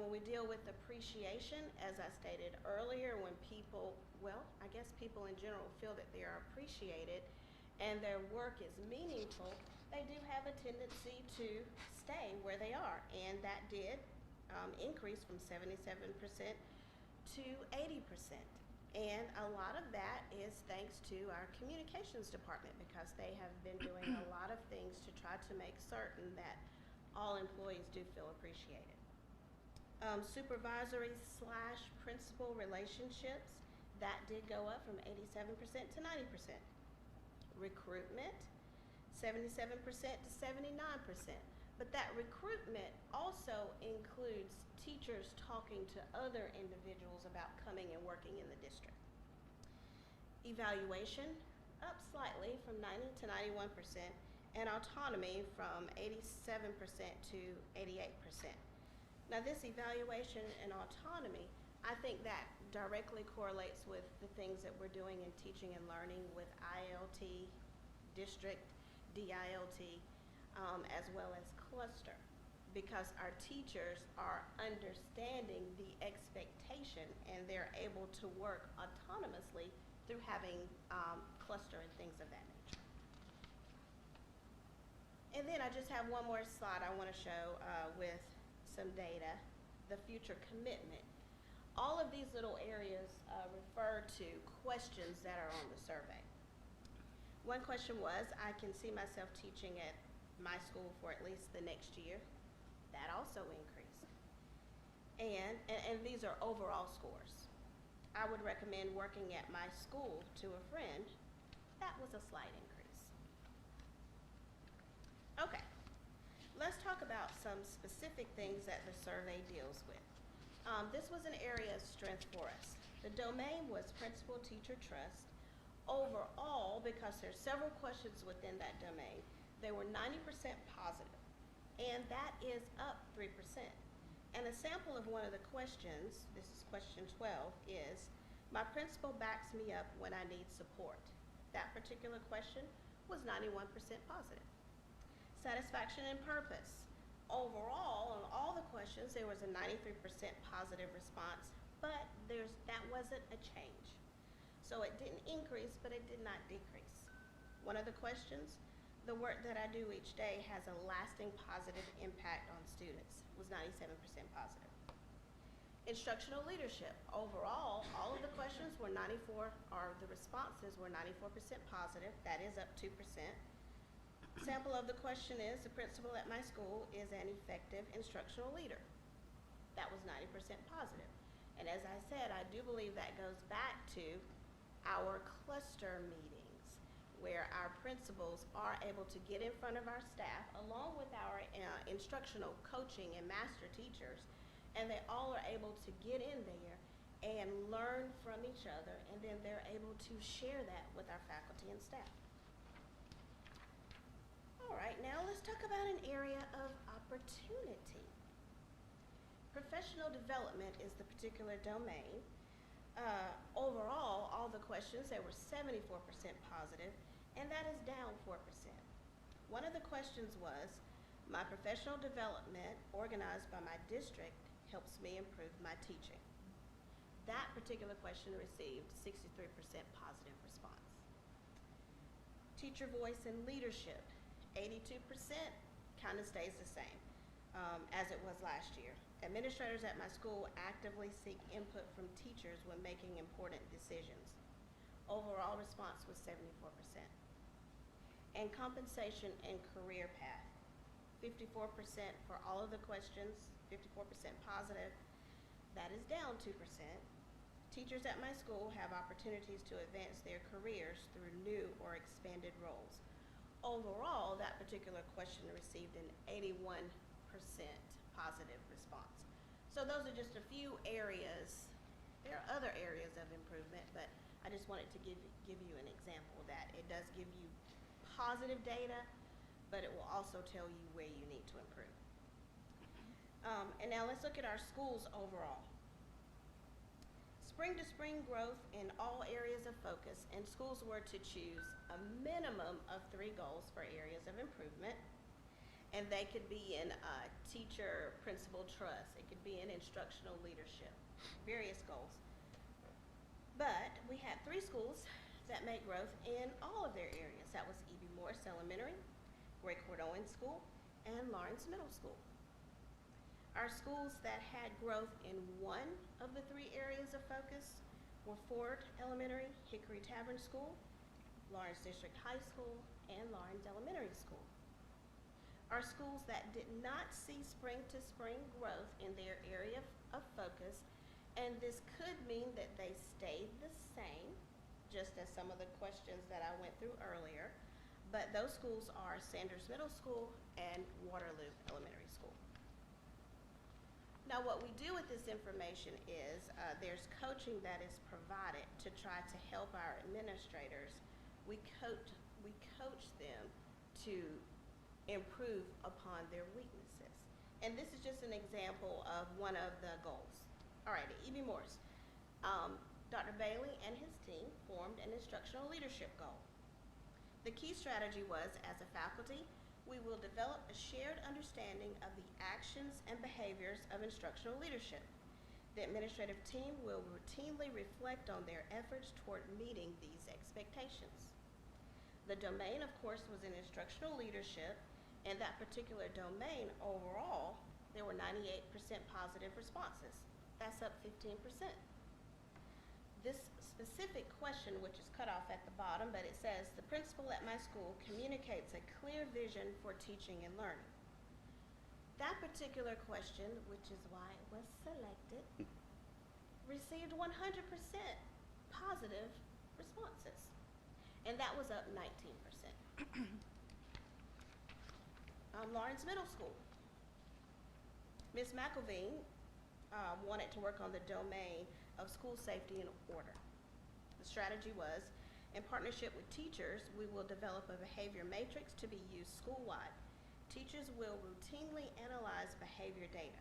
When we deal with appreciation, as I stated earlier, when people, well, I guess people in general feel that they are appreciated and their work is meaningful, they do have a tendency to stay where they are. And that did increase from 77% to 80%. And a lot of that is thanks to our communications department, because they have been doing a lot of things to try to make certain that all employees do feel appreciated. Supervisory/principal relationships, that did go up from 87% to 90%. Recruitment, 77% to 79%. But that recruitment also includes teachers talking to other individuals about coming and working in the district. Evaluation, up slightly from 90 to 91%, and autonomy from 87% to 88%. Now this evaluation and autonomy, I think that directly correlates with the things that we're doing in teaching and learning with ILT, district, DILT, as well as cluster, because our teachers are understanding the expectation and they're able to work autonomously through having cluster and things of that nature. And then I just have one more slide I want to show with some data, the future commitment. All of these little areas refer to questions that are on the survey. One question was, I can see myself teaching at my school for at least the next year. That also increased. And these are overall scores. I would recommend working at my school to a friend. That was a slight increase. Okay, let's talk about some specific things that the survey deals with. This was an area of strength for us. The domain was principal-teacher trust. Overall, because there's several questions within that domain, they were 90% positive, and that is up 3%. And a sample of one of the questions, this is question 12, is, my principal backs me up when I need support. That particular question was 91% positive. Satisfaction and purpose. Overall, on all the questions, there was a 93% positive response, but that wasn't a change. So it didn't increase, but it did not decrease. One of the questions, the work that I do each day has a lasting positive impact on students, was 97% positive. Instructional leadership. Overall, all of the questions were the responses were 94% positive. That is up 2%. Sample of the question is, the principal at my school is an effective instructional leader. That was 90% positive. And as I said, I do believe that goes back to our cluster meetings, where our principals are able to get in front of our staff, along with our instructional coaching and master teachers, and they all are able to get in there and learn from each other, and then they're able to share that with our faculty and staff. All right, now let's talk about an area of opportunity. Professional development is the particular domain. Overall, all the questions, they were 74% positive, and that is down 4%. One of the questions was, my professional development organized by my district helps me improve my teaching. That particular question received 63% positive response. Teacher voice and leadership, 82% kind of stays the same as it was last year. Administrators at my school actively seek input from teachers when making important decisions. Overall response was 74%. And compensation and career path, 54% for all of the questions, 54% positive. That is down 2%. Teachers at my school have opportunities to advance their careers through new or expanded roles. Overall, that particular question received an 81% positive response. So those are just a few areas. There are other areas of improvement, but I just wanted to give you an example that it does give you positive data, but it will also tell you where you need to improve. And now let's look at our schools overall. Spring to spring growth in all areas of focus, and schools were to choose a minimum of 3 goals for areas of improvement. And they could be in teacher principal trust. It could be in instructional leadership, various goals. But we had 3 schools that made growth in all of their areas. That was E.B. Morris Elementary, Gray Court Owens School, and Lawrence Middle School. Our schools that had growth in one of the 3 areas of focus were Ford Elementary, Hickory Tavern School, Lawrence District High School, and Lawrence Elementary School. Our schools that did not see spring-to-spring growth in their area of focus, and this could mean that they stayed the same, just as some of the questions that I went through earlier, but those schools are Sanders Middle School and Waterloo Elementary School. Now, what we do with this information is there's coaching that is provided to try to help our administrators. We coach them to improve upon their weaknesses. And this is just an example of one of the goals. All right, at E.B. Morris, Dr. Bailey and his team formed an instructional leadership goal. The key strategy was, as a faculty, we will develop a shared understanding of the actions and behaviors of instructional leadership. The administrative team will routinely reflect on their efforts toward meeting these expectations. The domain, of course, was in instructional leadership. In that particular domain, overall, there were 98% positive responses. That's up 15%. This specific question, which is cut off at the bottom, but it says, the principal at my school communicates a clear vision for teaching and learning. That particular question, which is why it was selected, received 100% positive responses, and that was up 19%. Lawrence Middle School. Ms. McElveen wanted to work on the domain of school safety and order. The strategy was, in partnership with teachers, we will develop a behavior matrix to be used school-wide. Teachers will routinely analyze behavior data.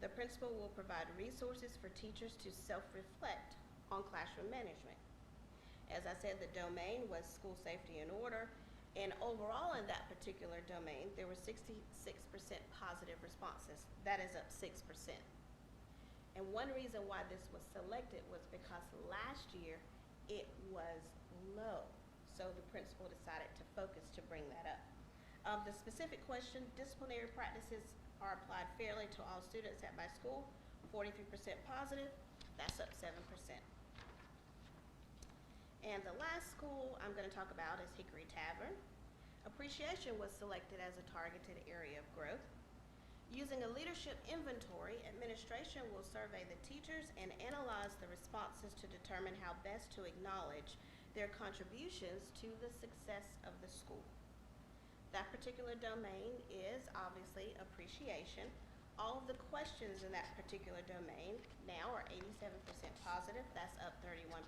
The principal will provide resources for teachers to self-reflect on classroom management. As I said, the domain was school safety and order, and overall in that particular domain, there were 66% positive responses. That is up 6%. And one reason why this was selected was because last year it was low. So the principal decided to focus to bring that up. The specific question, disciplinary practices are applied fairly to all students at my school, 43% positive, that's up 7%. And the last school I'm going to talk about is Hickory Tavern. Appreciation was selected as a targeted area of growth. Using a leadership inventory, administration will survey the teachers and analyze the responses to determine how best to acknowledge their contributions to the success of the school. That particular domain is obviously appreciation. All of the questions in that particular domain now are 87% positive. That's up 31%.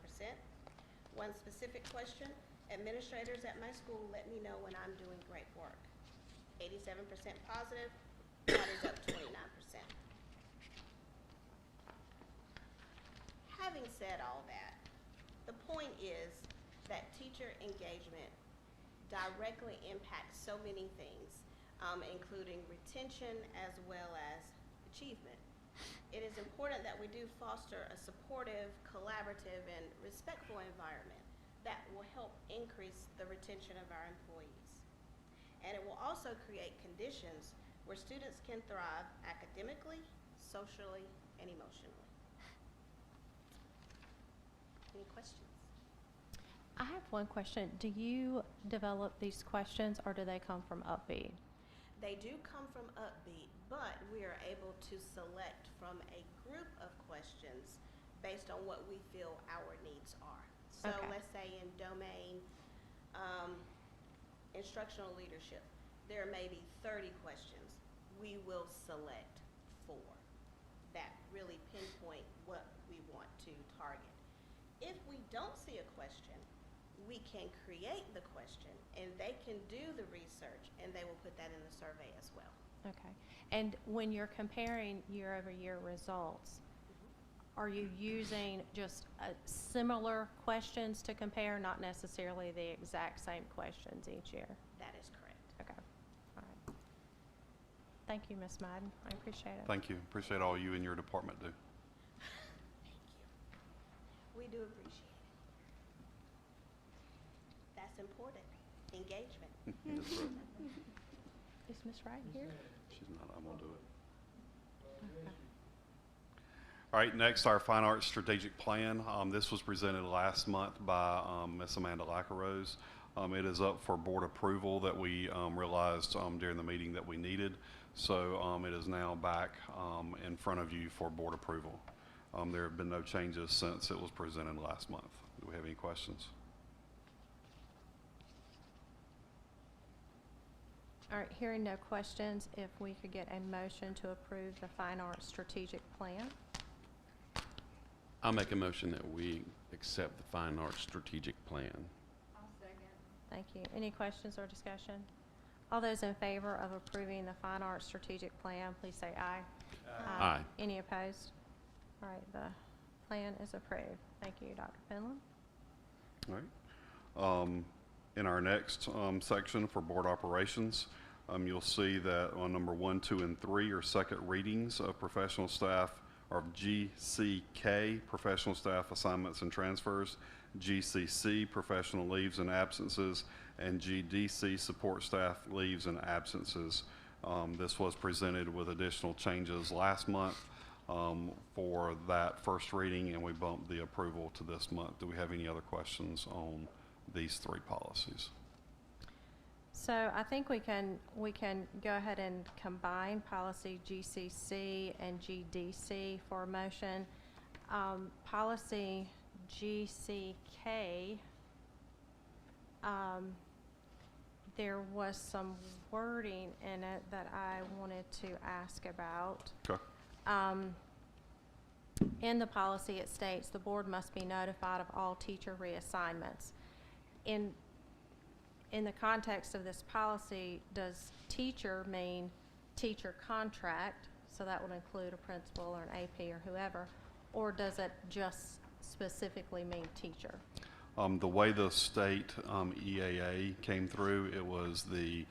One specific question, administrators at my school let me know when I'm doing great work. 87% positive. That is up 29%. Having said all that, the point is that teacher engagement directly impacts so many things, including retention as well as achievement. It is important that we do foster a supportive, collaborative, and respectful environment that will help increase the retention of our employees. And it will also create conditions where students can thrive academically, socially, and emotionally. Any questions? I have one question. Do you develop these questions or do they come from Upbeat? They do come from Upbeat, but we are able to select from a group of questions based on what we feel our needs are. So Okay. let's say in domain instructional leadership, there may be 30 questions. We will select 4 that really pinpoint what we want to target. If we don't see a question, we can create the question and they can do the research and they will put that in the survey as well. Okay. And when you're comparing year-over-year results, are you using just similar questions to compare, not necessarily the exact same questions each year? That is correct. Okay. All right. thank you, Ms. Madden. I appreciate it. Thank you. Appreciate all you and your department do. We do appreciate it. That's important. Engagement. That's right. Is Ms. Wright here? She's not, I'm gonna do it. All right, next, our Fine Arts Strategic Plan. This was presented last month by Ms. Amanda Lackarose. It is up for board approval that we realized during the meeting that we needed. So it is now back in front of you for board approval. There have been no changes since it was presented last month. Do we have any questions? All right, hearing no questions, if we could get a motion to approve the Fine Arts Strategic Plan. I'll make a motion that we accept the Fine Arts Strategic Plan. I'll second. Thank you. Any questions or discussion? All those in favor of approving the Fine Arts Strategic Plan, please say aye. Aye. Any opposed? All right, the plan is approved. Thank you, Dr. Penland. All right. In our next section for board operations, you'll see that on number 1, 2, and 3 are second readings of professional staff, or GCK, professional staff assignments and transfers, GCC, professional leaves and absences, and GDC, support staff leaves and absences. This was presented with additional changes last month for that first reading, and we bumped the approval to this month. Do we have any other questions on these 3 policies? So I think we can go ahead and combine policy GCC and GDC for a motion. Policy GCK, there was some wording in it that I wanted to ask about. Okay. In the policy, it states the board must be notified of all teacher reassignments. In the context of this policy, does teacher mean teacher contract, so that would include a principal or an AP or whoever, or does it just specifically mean teacher? The way the state EAA came through, it was the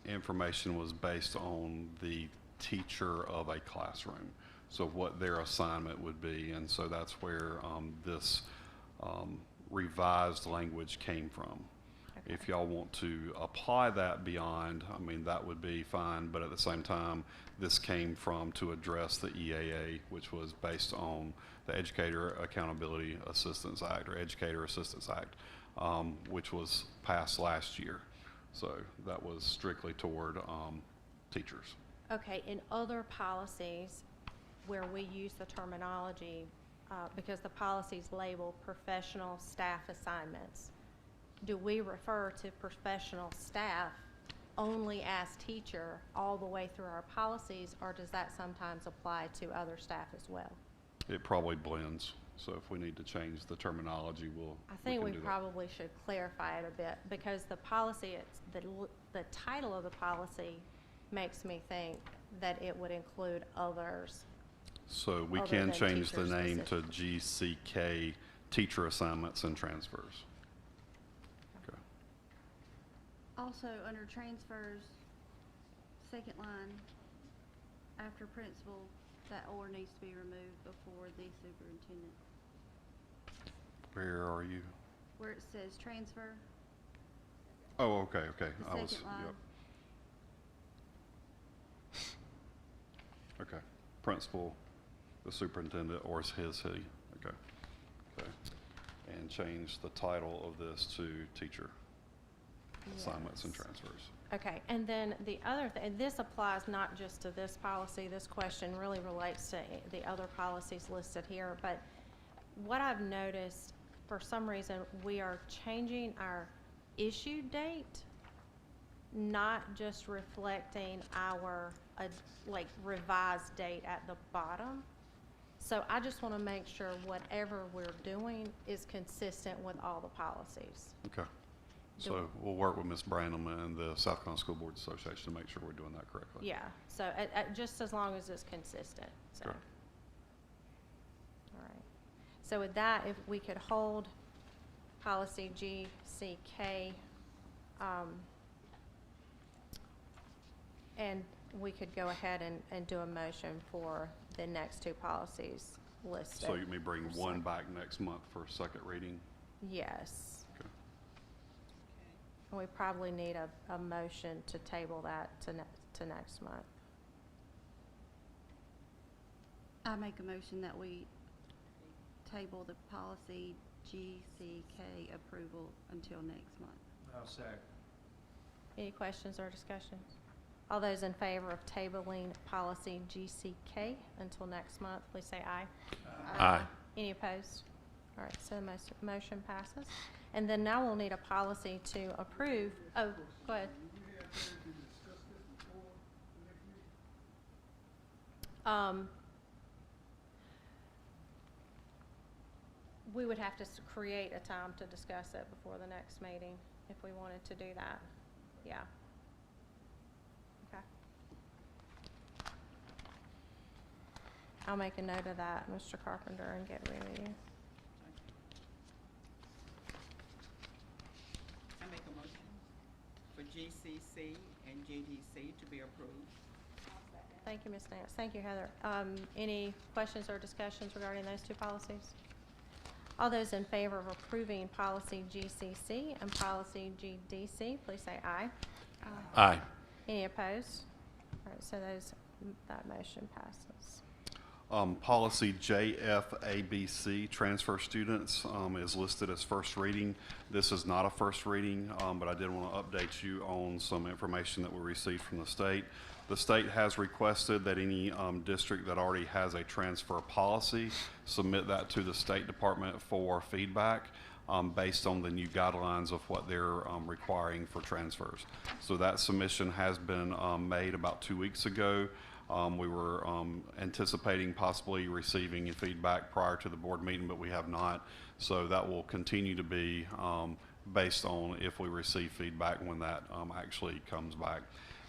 information was based on the teacher of a classroom, so what their assignment would be, and so that's where this revised language came from. Okay. If y'all want to apply that beyond, I mean, that would be fine, but at the same time, this came from to address the EAA, which was based on the Educator Accountability Assistance Act, or Educator Assistance Act, which was passed last year. So that was strictly toward teachers. Okay, in other policies where we use the terminology, because the policies label professional staff assignments, do we refer to professional staff only as teacher all the way through our policies, or does that sometimes apply to other staff as well? It probably blends. So if we need to change the terminology, I think we can do that. probably should clarify it a bit, because the policy, the title of the policy makes me think that it would include others. So we other can than change the teacher name to specific. GCK, teacher assignments and transfers. Okay. Also, under transfers, second line, after principal, that or needs to be removed before the superintendent. Where are you? Where it says transfer, Oh, okay. the second line. Yep. Okay. Principal, the superintendent, or his, he. Okay. Okay. And change the title of this to teacher assignments and Yes. transfers. Okay, and then the other thing, and this applies not just to this policy, this question really relates to the other policies listed here, but what I've noticed, for some reason, we are changing our issue date, not just reflecting our, like, revised date at the bottom. So I just want to make sure whatever we're doing is consistent with all the policies. Okay. So we'll work with Ms. Branham and the South Carolina School Board Association to make sure we're doing that correctly. Yeah, so just as long as it's consistent, so. Sure. All right. So with that, if we could hold policy GCK, and we could go ahead and do a motion for the next two policies listed. So you may bring one back next month for second reading? Yes. Okay. And we probably need a motion to table that to next month. I make a motion that we table the policy GCK approval until next month. I'll second. Any questions or discussions? All those in favor of tabling policy GCK until next month, please say aye. Aye. Any opposed? All right, so the motion passes. And then now we'll need a policy to approve. Oh, go ahead. We had time to discuss this before the next meeting. We would have to create a time to discuss it before the next meeting if we wanted to do that. Yeah. Okay. I'll make a note of that, Mr. Carpenter, and get rid of you. I make a motion for GCC and GDC to be approved. Thank you, Ms. Nance. Thank you, Heather. Any questions or discussions regarding those two policies? All those in favor of approving policy GCC and policy GDC, please say aye. Aye. Any opposed? All right, so that motion passes. Policy JFABC, transfer students, is listed as first reading. This is not a first reading, but I did want to update you on some information that we received from the state. The state has requested that any district that already has a transfer policy submit that to the State Department for feedback based on the new guidelines of what they're requiring for transfers. So that submission has been made about 2 weeks ago. We were anticipating possibly receiving feedback prior to the board meeting, but we have not. So that will continue to be based on if we receive feedback when that actually comes back.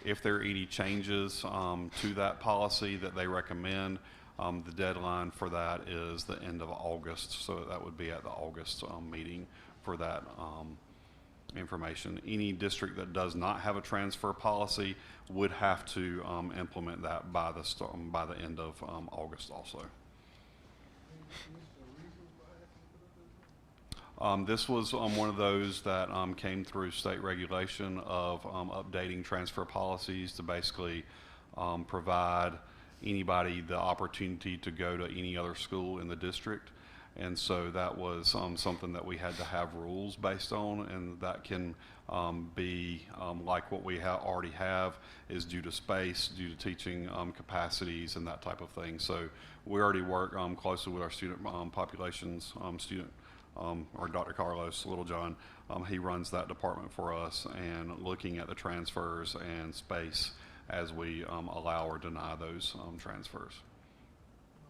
If there are any changes to that policy that they recommend, the deadline for that is the end of August. So that would be at the August meeting for that information. Any district that does not have a transfer policy would have to implement that by the end of August also. This was one of those that came through state regulation of updating transfer policies to basically provide anybody the opportunity to go to any other school in the district. And so that was something that we had to have rules based on, and that can be like what we already have is due to space, due to teaching capacities and that type of thing. So we already work closely with our student populations, or Dr. Carlos Littlejohn. He runs that department for us, and looking at the transfers and space as we allow or deny those transfers. I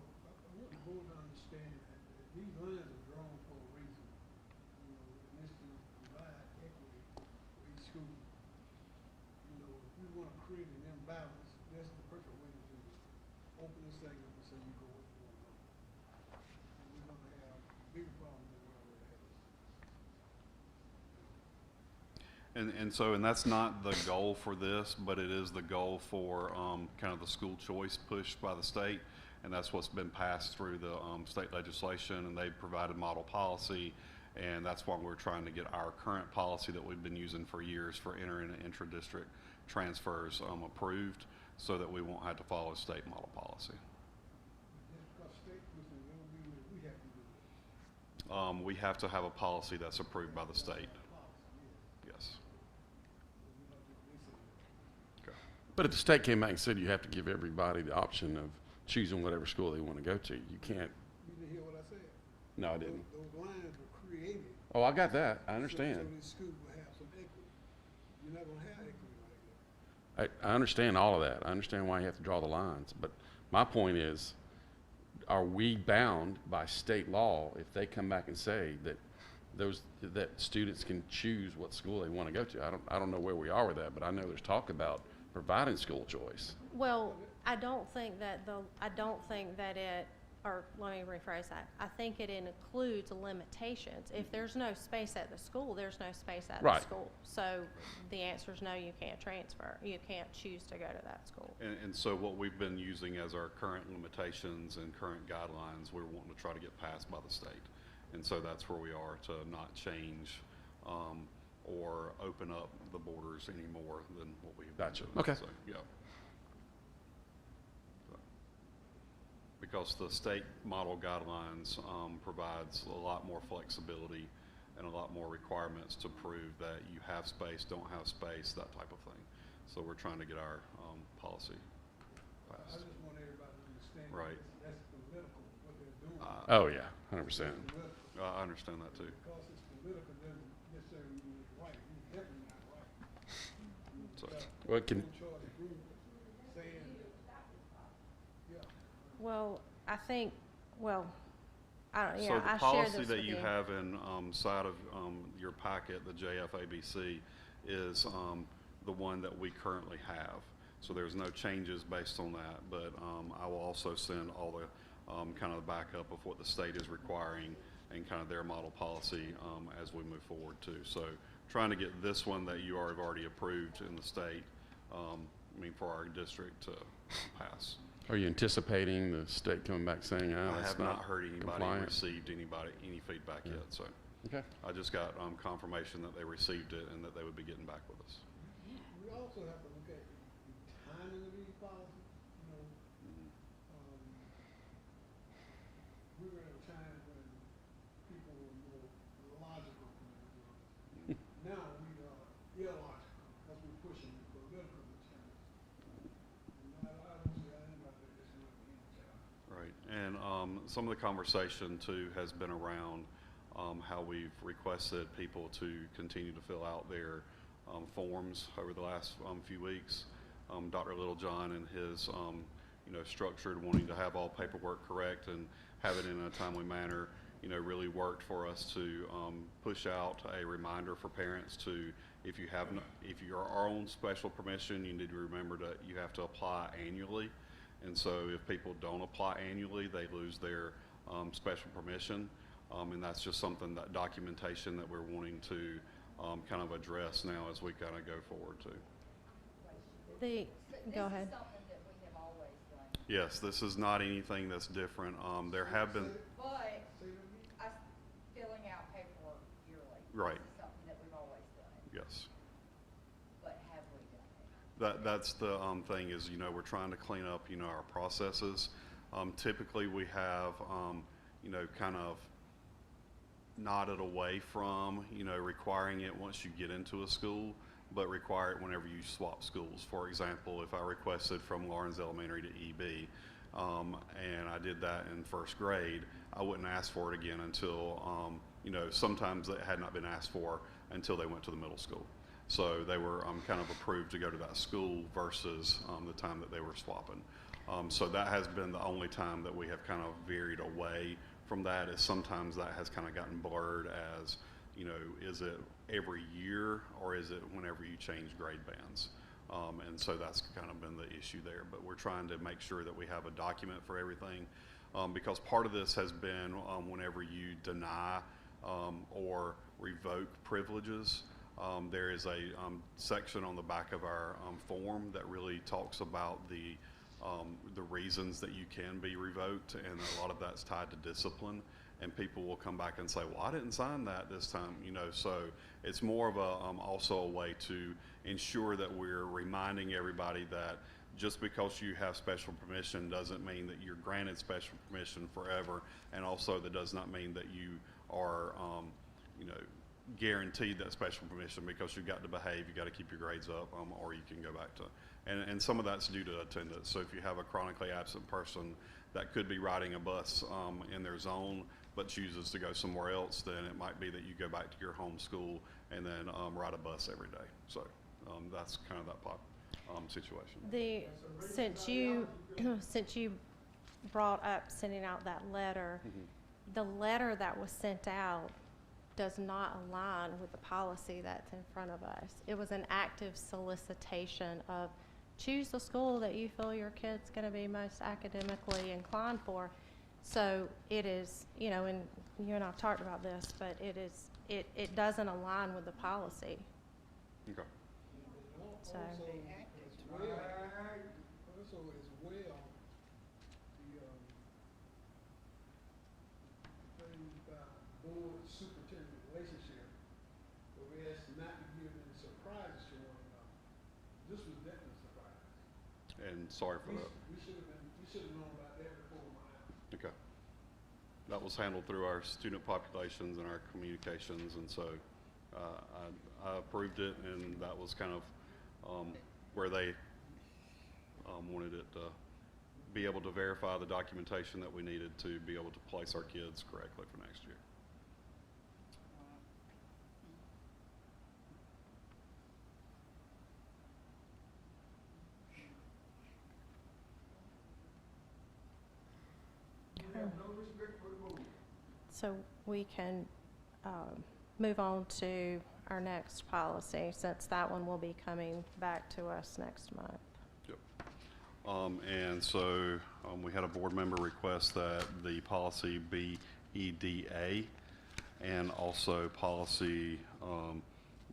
want the board to understand that these lines are drawn for a reason. You know, and this is to provide equity for each school. You know, if we want to create an imbalance, that's the perfect way to do it. Open this thing up and say you go what you want to go. And we're going to have bigger problems than we already have. And that's not the goal for this, but it is the goal for kind of the school choice push by the state, and that's what's been passed through the state legislation, and they've provided model policy, and that's why we're trying to get our current policy that we've been using for years for inter and intra-district transfers approved, so that we won't have to follow state model policy. Just because state pushing it, don't mean that we have to do it. We have to have a policy that's approved by the state. Yes. Okay. But if the state came back and said you have to give everybody the option of choosing whatever school they want to go to, you can't. You didn't hear what I said? No, I didn't. Those lines were created. Oh, I got that. I So understand. this school will have some equity. You're not gonna have equity like that. I understand all of that. I understand why you have to draw the lines. But my point is, are we bound by state law if they come back and say that that students can choose what school they want to go to? I don't know where we are with that, but I know there's talk about providing school choice. Well, I don't think that it or let me rephrase that. I think it includes limitations. If there's no space at the school, there's no space at the Right. school. So the answer is no, you can't transfer. You can't choose to go to that school. And so what we've been using as our current limitations and current guidelines, we're wanting to try to get passed by the state. And so that's where we are, to not change or open up the borders any more than what we've been Gotcha. doing. Okay. So, yeah. So, because the state model guidelines provides a lot more flexibility and a lot more requirements to prove that you have space, don't have space, that type of thing. So we're trying to get our policy I passed. just want everybody to understand. Right. That's political, what they're doing. Oh, yeah, 100%. Political. I understand that too. Because it's political doesn't necessarily mean it's right. You definitely not right. So- Well, can, Pro-choice group saying, yeah. Well, I think, well, I don't, So yeah, the I share policy this that with you have in side of your packet, the JFABC, is the one that we currently have. So there's no changes based on that, but I will also send all the kind of backup of what the state is requiring and kind of their model policy as we move forward too. So trying to get this one that you have already approved in the state, for our district to pass. are you anticipating the state coming back saying, oh, I that's have not heard anybody, compliant? received any feedback Yeah. yet, so. Okay. I just got confirmation that they received it and that they would be getting back with us. We also have to look at the timing of these policies, you know. We were at a time when people were more logical than they were. Now we are illogical, because we're pushing political agenda. And I don't see how anybody that's not being challenged. Right, and some of the conversation too has been around how we've requested people to continue to fill out their forms over the last few weeks. Dr. Littlejohn and his, structured wanting to have all paperwork correct and have it in a timely manner, really worked for us to push out a reminder for parents to, if you are on special permission, you need to remember that you have to apply annually. And so if people don't apply annually, they lose their special permission. And that's just something, that documentation that we're wanting to kind of address now as we kind of go forward too. Go ahead. This is something that we have always done, Yes, this is not anything that's different. There have been, but us filling out paperwork yearly. Right. This is something that we've always done, yes. but have we done it? That's the thing is, we're trying to clean up, our processes. Typically we have, kind of nodded away from, requiring it once you get into a school, but require it whenever you swap schools. For example, if I requested from Lawrence Elementary to EB, and I did that in first grade, I wouldn't ask for it again until, sometimes it had not been asked for until they went to the middle school. So they were kind of approved to go to that school versus the time that they were swapping. So that has been the only time that we have kind of veered away from that, is sometimes that has kind of gotten blurred as, is it every year or is it whenever you change grade bands? And so that's kind of been the issue there. But we're trying to make sure that we have a document for everything, because part of this has been whenever you deny or revoke privileges, there is a section on the back of our form that really talks about the reasons that you can be revoked, and a lot of that's tied to discipline. And people will come back and say, well, I didn't sign that this time, so it's more of a also a way to ensure that we're reminding everybody that just because you have special permission doesn't mean that you're granted special permission forever, and also that does not mean that you are guaranteed that special permission, because you've got to behave, you've got to keep your grades up, or you can go back to, and some of that's due to attendance. So if you have a chronically absent person that could be riding a bus in their zone but chooses to go somewhere else, then it might be that you go back to your home school and then ride a bus every day. So that's kind of that situation. Since you brought up sending out that letter, the letter that was sent out does not align with the policy that's in front of us. It was an active solicitation of choose the school that you feel your kid's going to be most academically inclined for. So it is, you know, and you and I have talked about this, but it doesn't align with the policy. Okay. So- Also, as well, the thing about board superintendent relationship, where we asked not to give any surprises to one another. This was definitely a surprise. And sorry for that. We should have known about that before we went out. Okay. That was handled through our student populations and our communications, and so I approved it, and that was kind of where they wanted it to be able to verify the documentation that we needed to be able to place our kids correctly for next year. So we can move on to our next policy, since that one will be coming back to us next month. Yep. And so we had a board member request that the policy BEDA and also policy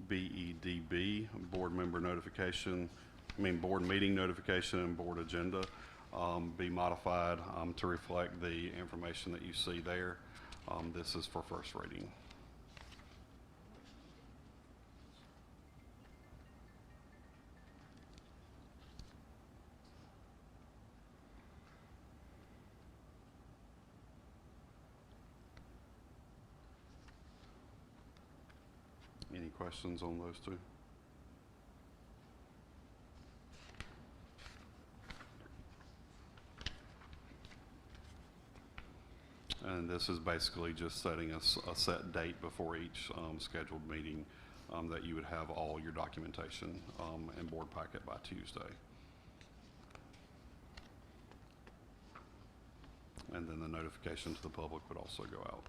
BEDB, board member notification, board meeting notification and board agenda, be modified to reflect the information that you see there. This is for first reading. Any questions on those two? And this is basically just setting a set date before each scheduled meeting that you would have all your documentation and board packet by Tuesday. And then the notification to the public would also go out.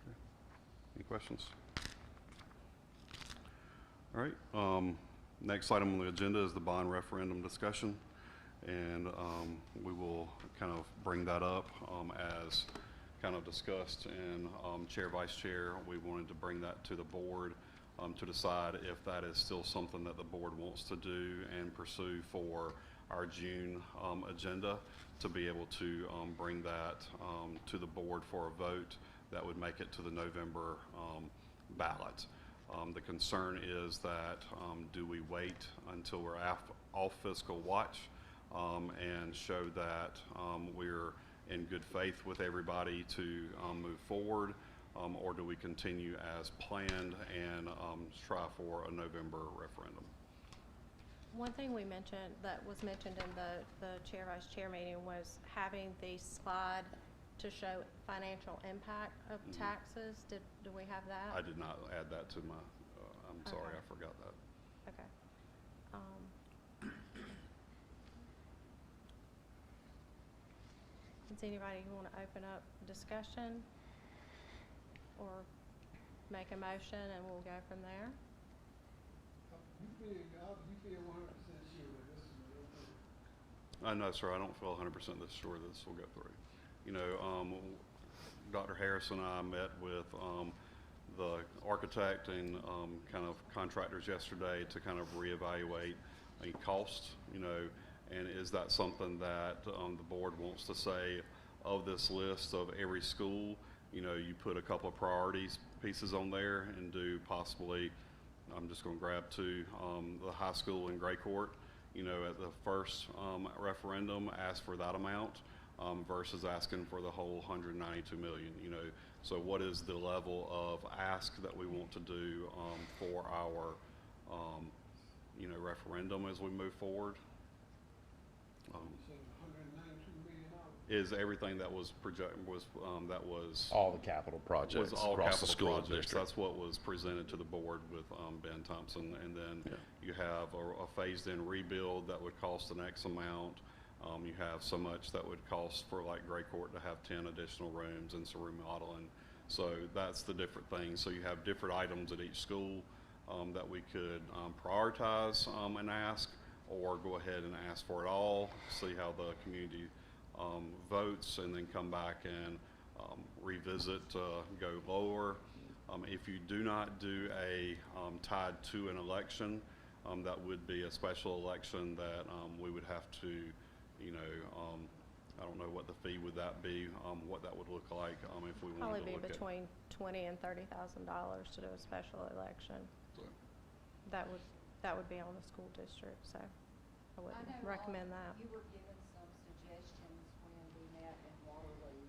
Okay. Any questions? All right. Next item on the agenda is the bond referendum discussion. And we will kind of bring that up as kind of discussed in Chair, Vice Chair. We wanted to bring that to the board to decide if that is still something that the board wants to do and pursue for our June agenda, to be able to bring that to the board for a vote that would make it to the November ballot. The concern is that do we wait until we're off fiscal watch and show that we're in good faith with everybody to move forward, or do we continue as planned and try for a November referendum? One thing we mentioned, that was mentioned in the Chair, Vice Chair meeting, was having the slide to show financial impact of taxes. Do we have that? I did not add that to my, I'm sorry, Okay. I forgot that. Okay. Does anybody want to open up discussion or make a motion, and we'll go from there? You feel 100% sure that this is real thing? No, sir, I don't feel 100% sure that this will go through. You know, Dr. Harris and I met with the architect and kind of contractors yesterday to kind of reevaluate a cost, you know, and is that something that the board wants to say of this list of every school, you know, you put a couple of priorities pieces on there and do possibly, I'm just going to grab two, the high school in Gray Court, you know, at the first referendum, ask for that amount versus asking for the whole 192 million, you know. So what is the level of ask that we want to do for our, you know, referendum as we move forward? So $192 million. Is everything that was that was All the capital projects was all across the capital school projects. district. That's what was presented to the board with Ben Thompson, and then Yeah. you have a phased-in rebuild that would cost an X amount. You have so much that would cost for like Gray Court to have 10 additional rooms and some remodeling. So that's the different things. So you have different items at each school that we could prioritize and ask, or go ahead and ask for it all, see how the community votes, and then come back and revisit, go lower. If you do not do a tied to an election, that would be a special election that we would have to, you know, I don't know what the fee would that be, what that would look like if we Probably wanted to be look at. between $20,000 and $30,000 to do a special election. So, That would be on the school district, so I wouldn't know, recommend that. You were given some suggestions when we met in Waterloo,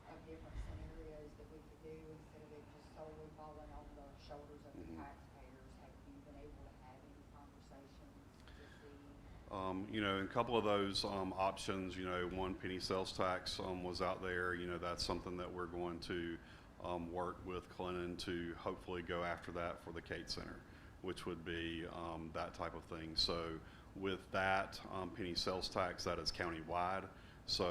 of different scenarios that we could do instead of it just solely falling on the shoulders of the taxpayers. Have you been able to have any conversations to see? You know, a couple of those options, you know, one, penny sales tax was out there. You know, that's something that we're going to work with Clennon to hopefully go after that for the Kate Center, which would be that type of thing. So with that penny sales tax, that is countywide, so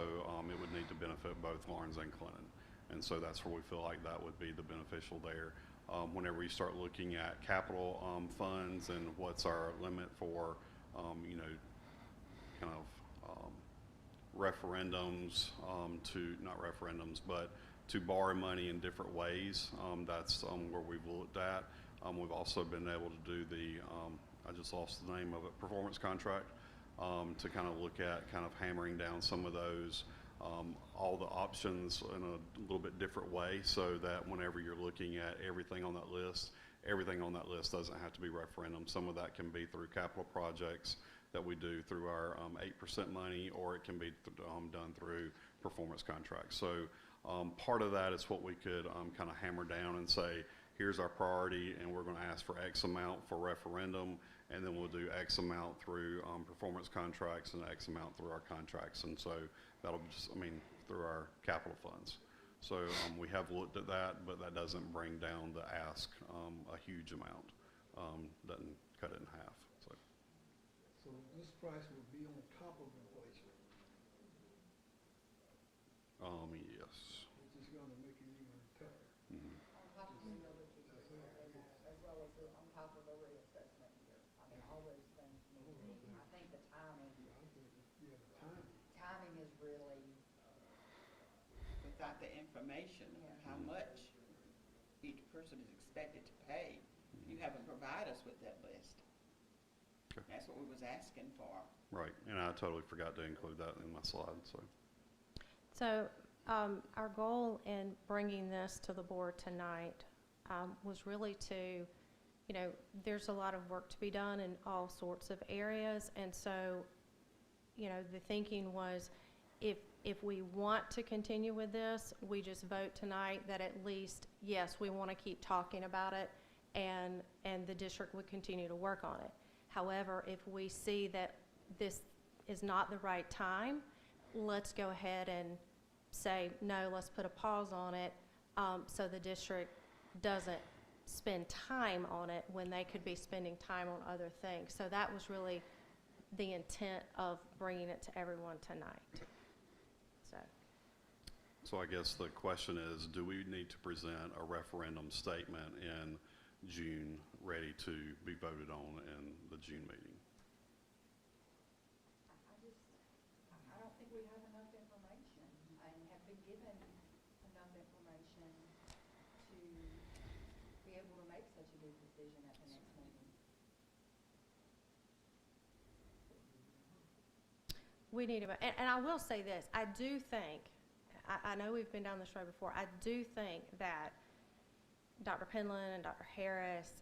it would need to benefit both Lawrence and Clennon. And so that's where we feel like that would be the beneficial there. Whenever you start looking at capital funds and what's our limit for, you know, kind of referendums, not referendums, but to borrow money in different ways. That's where we've looked at. We've also been able to do the, I just lost the name of it, performance contract, to kind of look at kind of hammering down some of those, all the options in a little bit different way, so that whenever you're looking at everything on that list doesn't have to be referendum. Some of that can be through capital projects that we do through our 8% money, or it can be done through performance contracts. So part of that is what we could kind of hammer down and say, here's our priority, and we're going to ask for X amount for referendum, and then we'll do X amount through performance contracts and X amount through our contracts. And so that'll just, I mean, through our capital funds. So we have looked at that, but that doesn't bring down the ask a huge amount, doesn't cut it in half. So this price will be on top of inflation, Yes. which is gonna make it even tougher. Mhm. On top of the millage as well as on top of the reassessment year. I mean, all those things need to be, I think the timing Yeah, the timing. is really, Without the information of how much each person is expected to pay, you haven't provided us with that list. Okay. That's what we was asking for. Right, and I totally forgot to include that in my slide, so. So our goal in bringing this to the board tonight was really to, you know, there's a lot of work to be done in all sorts of areas. And so, you know, the thinking was if we want to continue with this, we just vote tonight that at least, yes, we want to keep talking about it, and the district would continue to work on it. However, if we see that this is not the right time, let's go ahead and say, no, let's put a pause on it, so the district doesn't spend time on it when they could be spending time on other things. So that was really the intent of bringing it to everyone tonight. So I guess the question is, do we need to present a referendum statement in June ready to be voted on in the June meeting? I don't think we have enough information and have been given enough information to be able to make such a big decision at the next meeting. We need to, and I will say this, I do think, I know we've been down this road before, I do think that Dr. Penland and Dr. Harris,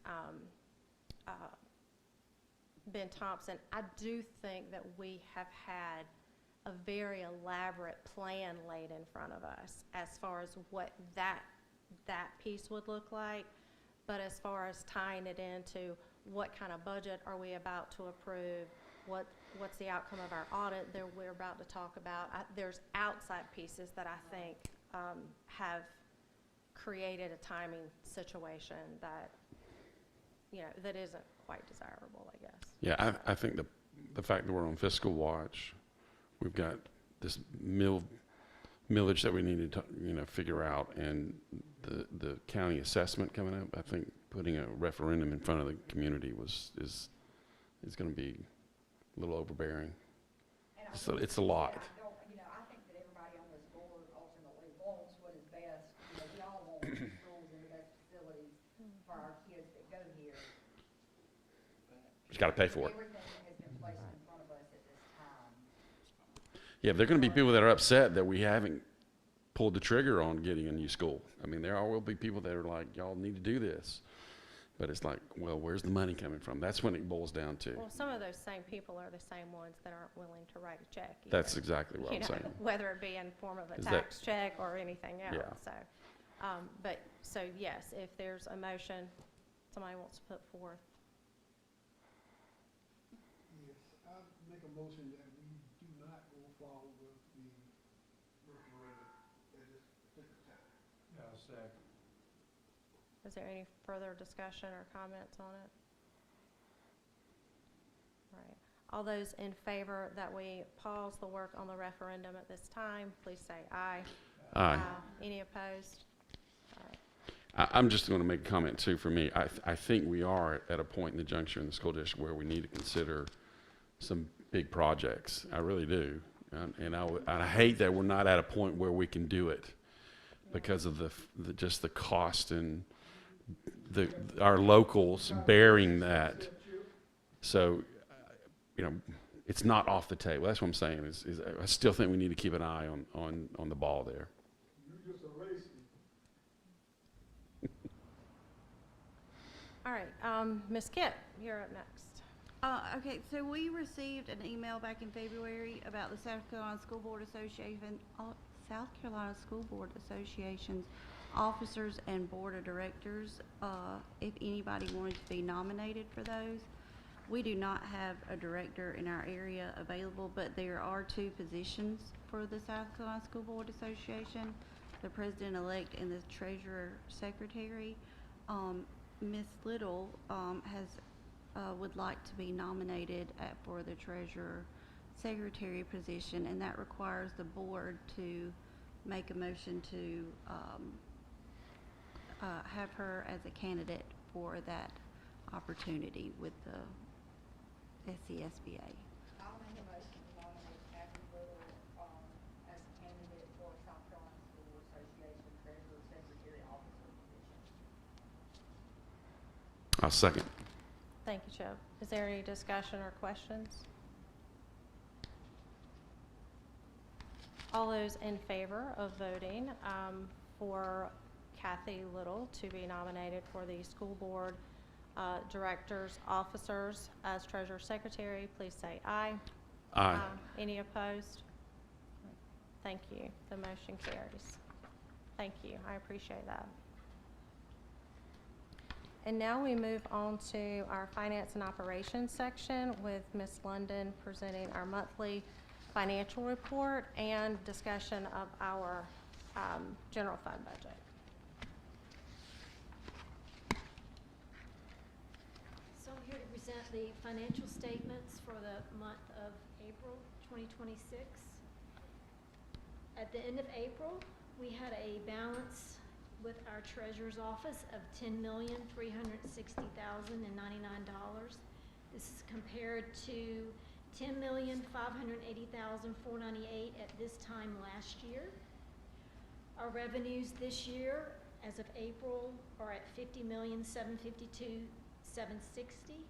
Ben Thompson, I do think that we have had a very elaborate plan laid in front of us as far as what that piece would look like. But as far as tying it into what kind of budget are we about to approve, what's the outcome of our audit that we're about to talk about, there's outside pieces that I think have created a timing situation that, you know, that isn't quite desirable, I guess. Yeah, I think the fact that we're on fiscal watch, we've got this millage that we need to, you know, figure out, and the county assessment coming up. I think putting a referendum in front of the community is is gonna be a little overbearing. And I So think it's a lot. that I don't, I think that everybody on this board ultimately wants what is best. We all want the schools and the best facilities for our kids that go here. Just gotta pay for it. Everything that has been placed in front of us at this time. Yeah, there are gonna be people that are upset that we haven't pulled the trigger on getting a new school. I mean, will be people that are like, y'all need to do this. But it's like, well, where's the money coming from? That's when it boils down to. Well, some of those same people are the same ones that aren't willing to write a check. That's either. exactly what You I'm know, saying. whether it be in form of a Is that- tax check or anything else. Yeah. So yes, if there's a motion somebody wants to put forth. Yes, I make a motion that we do not go forward with the referendum at this particular time. I'll second. Is there any further discussion or comments on it? All right. All those in favor that we pause the work on the referendum at this time, please say aye. Aye. Any opposed? All right. I'm just going to make a comment too. For me, I think we are at a point in the juncture in the school district where we need to consider some big projects. I really do, and I hate that we're not at a point where we can do it because of just the cost and our locals bearing that. So, it's not off the table. That's what I'm saying. Is I still think we need to keep an eye on the ball there. You just erased me. All right, Ms. Kitt, you're up next. Okay, so we received an email back in February about the South Carolina School Board Association's officers and board of directors, if anybody wanted to be nominated for those. We do not have a director in our area available, but there are 2 positions for the South Carolina School Board Association, the president-elect and the treasurer secretary. Ms. Little would like to be nominated for the treasurer secretary position, and that requires the board to make a motion to have her as a candidate for that opportunity with the SCSBA. I'll make a motion to nominate Kathy Little, as a candidate for South Carolina School Association Treasurer Secretary Officer position. I'll second. Thank you, Chip. Is there any discussion or questions? All those in favor of voting for Kathy Little to be nominated for the school board directors, officers as treasurer secretary, please say aye. Aye. Any opposed? Thank you. The motion carries. Thank you. I appreciate that. And now we move on to our finance and operations section with Ms. London presenting our monthly financial report and discussion of our general fund budget. So I'm here to present the financial statements for the month of April 2026. At the end of April, we had a balance with our treasurer's office of $10,360,099. This is compared to $10,580,498 at this time last year. Our revenues this year, as of April, are at $50,752,760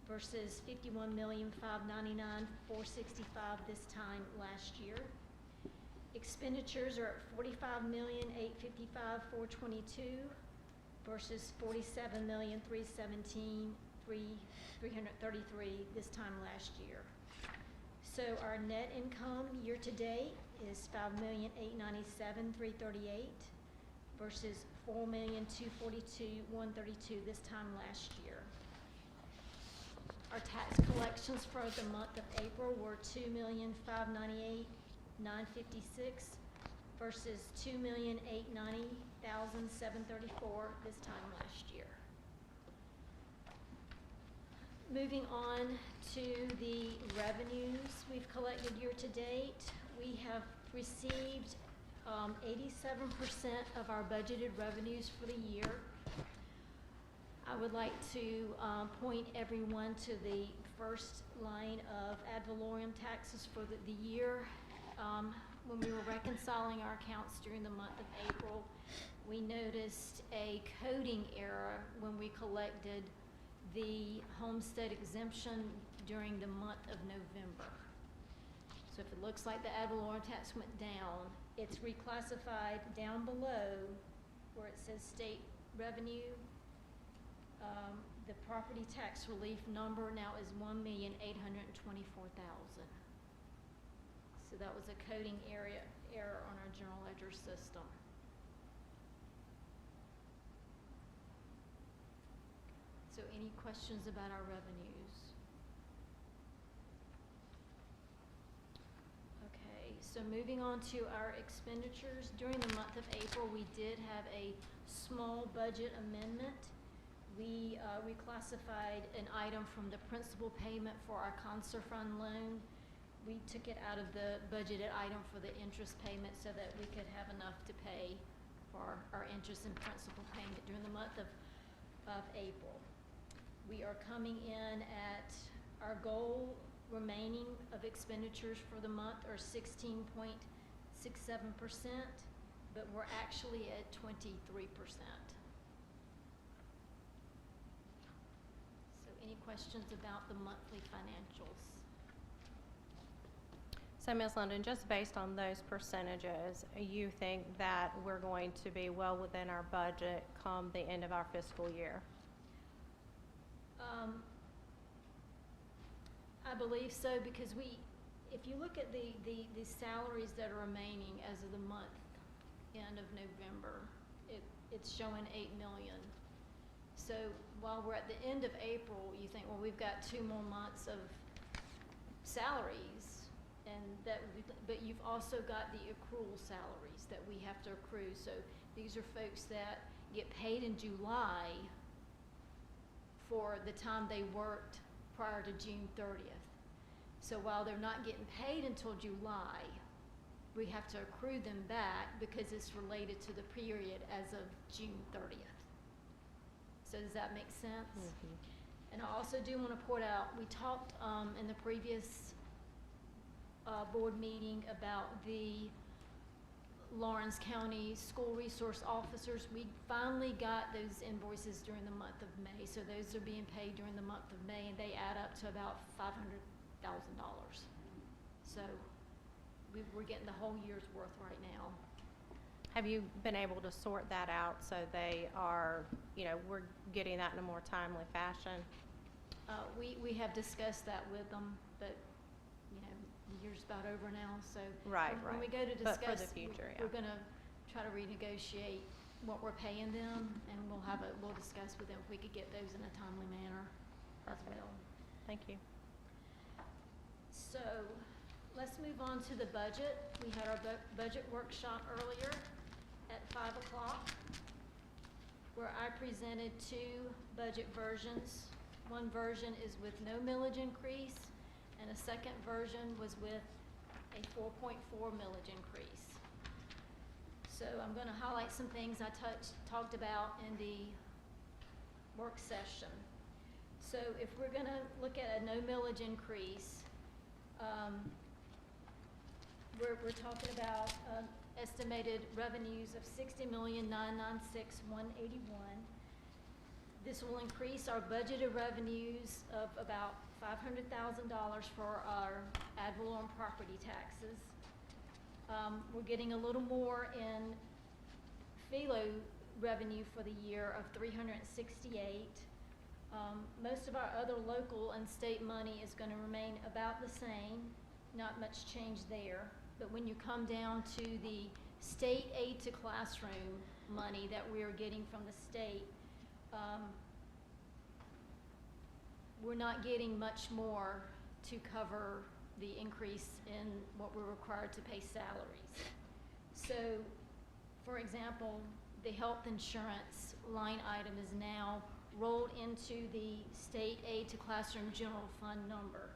versus $51,599,465 this time last year. Expenditures are at $45,855,422 versus $47,317,333 this time last year. So our net income year to date is $5,897,338 versus $4,242,132 this time last year. Our tax collections for the month of April were $2,598,956 versus $2,890,734 this time last year. Moving on to the revenues we've collected year to date, we have received 87% of our budgeted revenues for the year. I would like to point everyone to the first line of ad valorem taxes for the year. When we were reconciling our accounts during the month of April, we noticed a coding error when we collected the homestead exemption during the month of November. So if it looks like the ad valorem tax went down, it's reclassified down below where it says state revenue. The property tax relief number now is $1,824,000. So that was a coding error on our general ledger system. So any questions about our revenues? Okay, so moving on to our expenditures. During the month of April, we did have a small budget amendment. We reclassified an item from the principal payment for our Concert Fund loan. We took it out of the budgeted item for the interest payment so that we could have enough to pay for our interest and principal payment during the month of April. We are coming in at our goal remaining of expenditures for the month are 16.67%, but we're actually at 23%. Any questions about the monthly financials? So, Ms. London, just based on those percentages, you think that we're going to be well within our budget come the end of our fiscal year? I believe so, because if you look at the salaries that are remaining as of the month end of November, it's showing $8 million. So while we're at the end of April, you think, well, we've got 2 more months of salaries, but you've also got the accrual salaries that we have to accrue. So these are folks that get paid in July for the time they worked prior to June 30th. So while they're not getting paid until July, we have to accrue them back because it's related to the period as of June 30th. So does that make sense? Mm-hmm. And I also do want to point out, we talked in the previous board meeting about the Lawrence County School Resource Officers. We finally got those invoices during the month of May. So those are being paid during the month of May, and they add up to about $500,000. So we're getting the whole year's worth right now. Have you been able to sort that out so they are, we're getting that in a more timely fashion? We have discussed that with them, but, the year's about over now, so. Right. When we go to discuss. But for the future, yeah. We're gonna try to renegotiate what we're paying them, and we'll discuss with them if we could get those in a timely manner as Perfect. well. Thank you. So, let's move on to the budget. We had our budget workshop earlier at 5 o'clock, where I presented 2 budget versions. One version is with no millage increase, and a second version was with a 4.4 millage increase. So I'm going to highlight some things I talked about in the work session. So if we're going to look at a no millage increase, we're talking about estimated revenues of $60,996,181. This will increase our budgeted revenues of about $500,000 for our ad valorem property taxes. We're getting a little more in FELO revenue for the year of $368. Most of our other local and state money is going to remain about the same, not much change there. But when you come down to the state aid to classroom money that we are getting from the state, we're not getting much more to cover the increase in what we're required to pay salaries. So, for example, the health insurance line item is now rolled into the state aid to classroom general fund number.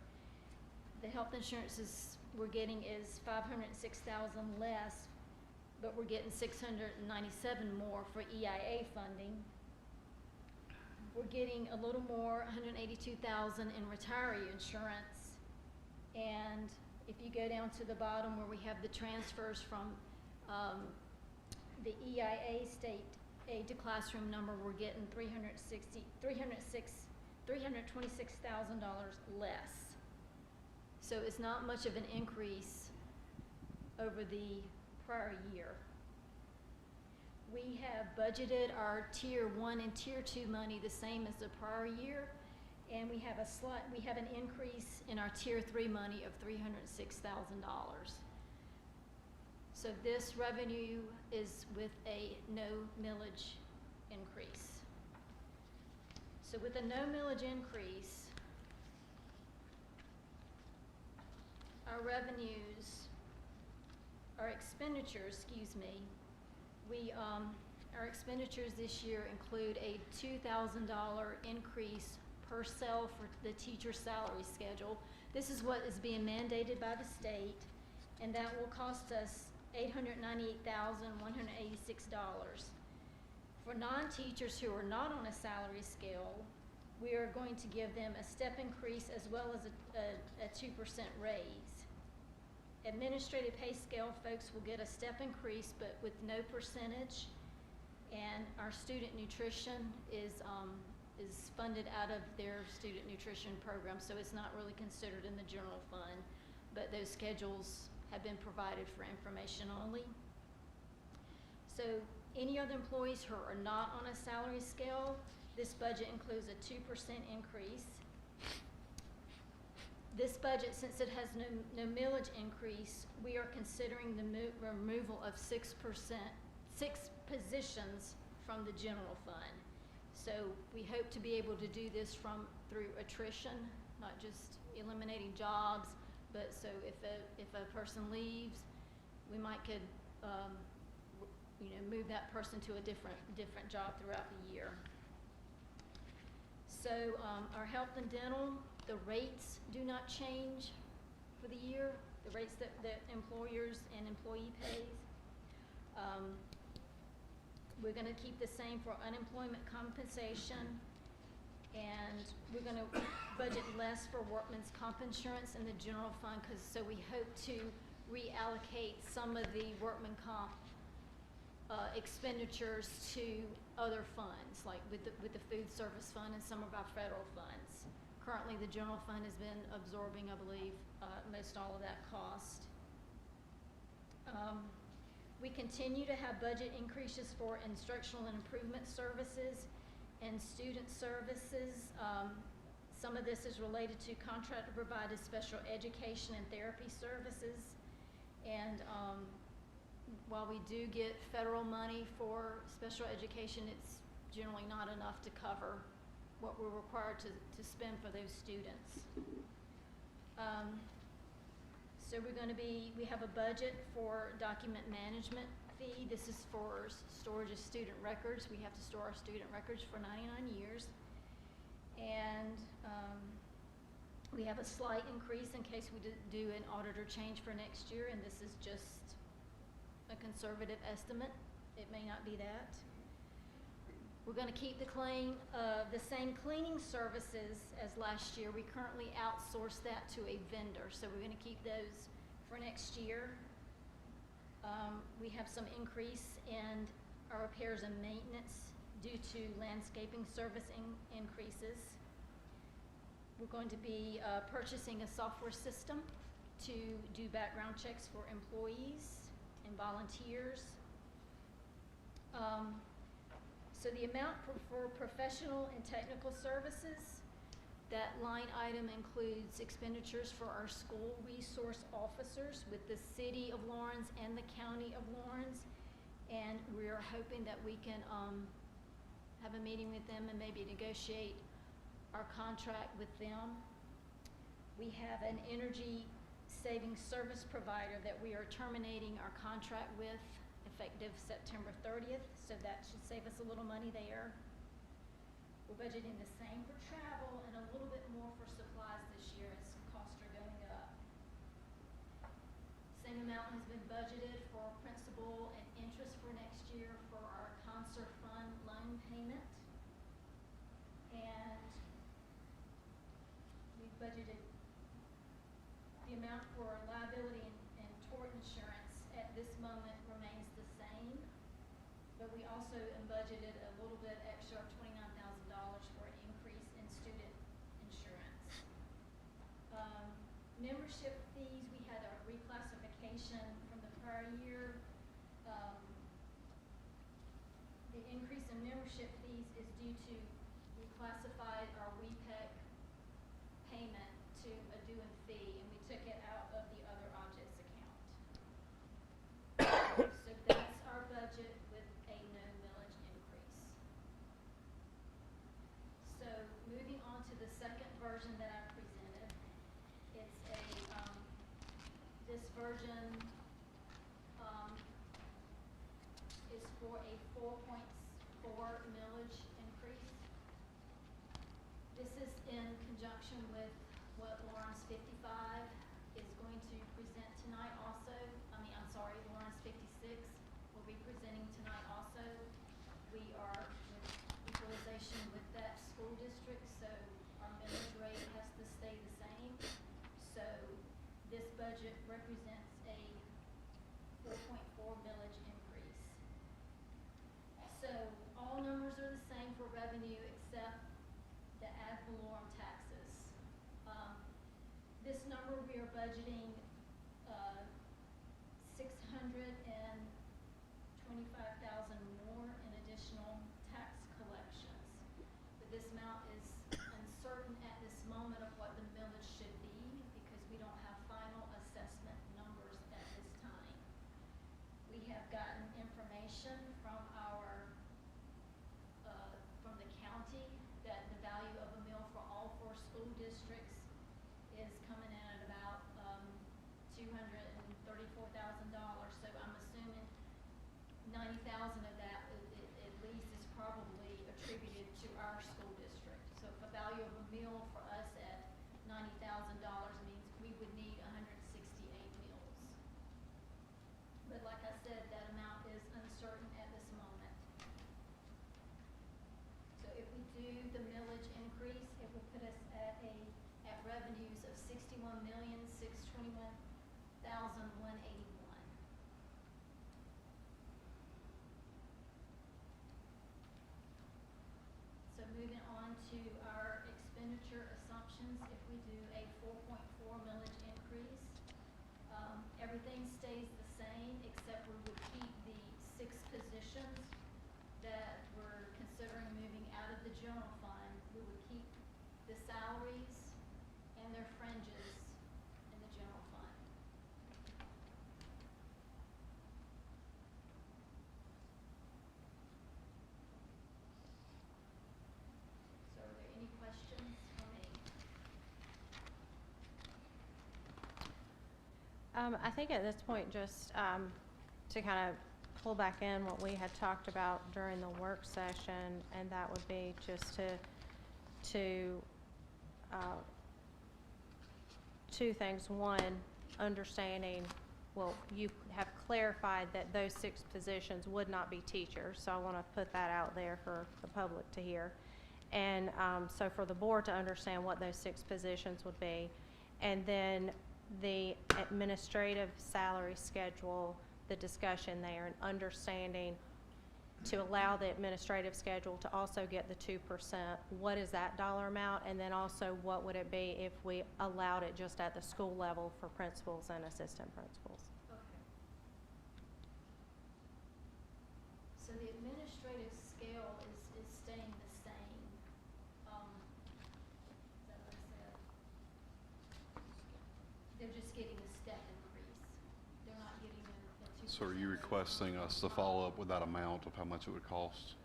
The health insurance we're getting is $506,000 less, but we're getting $697 more for EIA funding. we're getting a little more, 182,000 in retiree insurance. And if you go down to the bottom where we have the transfers from the EIA state aid to classroom number, we're getting $326,000 less. So it's not much of an increase over the prior year. We have budgeted our tier 1 and tier 2 money the same as the prior year, and we have an increase in our tier 3 money of $306,000. So this revenue is with a no millage increase. So with a no millage increase, our revenues, our expenditures, our expenditures this year include a $2,000 increase per cell for the teacher salary schedule. This is what is being mandated by the state, and that will cost us $898,186. For non-teachers who are not on a salary scale, we are going to give them a step increase as well as a 2% raise. Administrative pay scale folks will get a step increase, but with no percentage. And our student nutrition is funded out of their student nutrition program, so it's not really considered in the general fund. But those schedules have been provided for information only. So any other employees who are not on a salary scale, this budget includes a 2% increase. This budget, since it has no millage increase, we are considering the removal of 6 positions from the general fund. So we hope to be able to do this through attrition, not just eliminating jobs, but so if a person leaves, we might could move that person to a different job throughout the year. So our health and dental, the rates do not change for the year, the rates that employers and employee pays. We're going to keep the same for unemployment compensation, and we're going to budget less for workman's comp insurance in the general fund, so we hope to reallocate some of the workman comp expenditures to other funds, like with the food service fund and some of our federal funds. Currently, the general fund has been absorbing, I believe, most all of that cost. We continue to have budget increases for instructional and improvement services and student services. Some of this is related to contract provided special education and therapy services. And while we do get federal money for special education, it's generally not enough to cover what we're required to spend for those students. So we have a budget for document management fee. This is for storage of student records. We have to store our student records for 99 years. And we have a slight increase in case we do an auditor change for next year, and this is just a conservative estimate. It may not be that. We're going to keep the same cleaning services as last year. We currently outsource that to a vendor, so we're going to keep those for next year. We have some increase in our repairs and maintenance due to landscaping service increases. We're going to be purchasing a software system to do background checks for employees and volunteers. So the amount for professional and technical services, that line item includes expenditures for our school resource officers with the City of Lawrence and the County of Lawrence. And we're hoping that we can have a meeting with them and maybe negotiate our contract with them. We have an energy saving service provider that we are terminating our contract with effective September 30th, so that should save us a little money there. We're budgeting the same for travel and a little bit more for supplies this year as costs are going up. Same amount has been budgeted for principal and interest for next year for our concert fund loan payment. budgeted, the amount for liability and tort insurance at this moment remains the same, but we also budgeted a little bit extra, $29,000 for an increase in student insurance. Membership fees, we had a reclassification from the prior year. The increase in membership fees is due to we classified our WEPEC payment to a due and fee, and we took it out of the other objects account. So that's our budget with a no millage increase. So moving on to the second version that I presented, it's a, this version, is for a 4.4 millage increase. This is in conjunction with what Lawrence 55 is going to present tonight also. Lawrence 56 will be presenting tonight also. We are with equalization with that school district, so our millage rate has to stay the same. So this budget represents a 4.4 millage increase. So all numbers are the same for revenue except the ad valorem taxes. This number we are budgeting $625,000 more in additional tax collections. But this amount is uncertain at this moment of what the millage should be because we don't have final assessment numbers at this time. We have gotten information from our from the county that the value of a mill for all 4 school districts is coming in at about $234,000. So I'm assuming 90,000 of that at least is probably attributed to our school district. So if a value of a mill for us at $90,000 means we would need 168 mills. But like I said, that amount is uncertain at this moment. So if we do the millage increase, it will put us at revenues of $61,621,181. So moving on to our expenditure assumptions, if we do a 4.4 millage increase, everything stays the same except we would keep the 6 positions that we're considering moving out of the general fund. We would keep the salaries and their fringes in the general fund. So are there any questions for me? I think at this point, just to kind of pull back in what we had talked about during the work session, and that would be just to two things. One, understanding, well, you have clarified that those 6 positions would not be teachers, so I want to put that out there for the public to hear. And so for the board to understand what those 6 positions would be, and then the administrative salary schedule, the discussion there, and understanding to allow the administrative schedule to also get the 2%, what is that dollar amount? And then also what would it be if we allowed it just at the school level for principals and assistant principals? Okay. So the administrative scale is staying the same. Is that what I said? They're just getting a step increase. They're not getting a 2%. So are you requesting us to follow up with that amount of how much it would cost?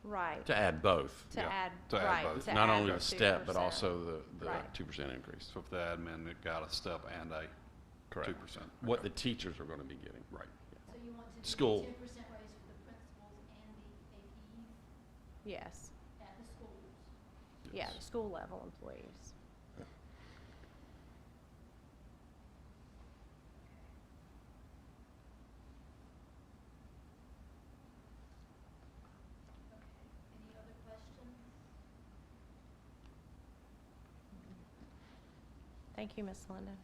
Right. To add both. To Yeah, add, to add right. both. to Not add only the the step, but 2%. also the Right. 2% increase. So if the admin it got a step and a Correct. 2%. What the teachers are going to be getting. Right. So you want to do School. a 10% raise for the principals and the APs Yes. at the schools? Yeah, Yes. the school level employees. Okay, any other questions? Thank you, Ms. Linden.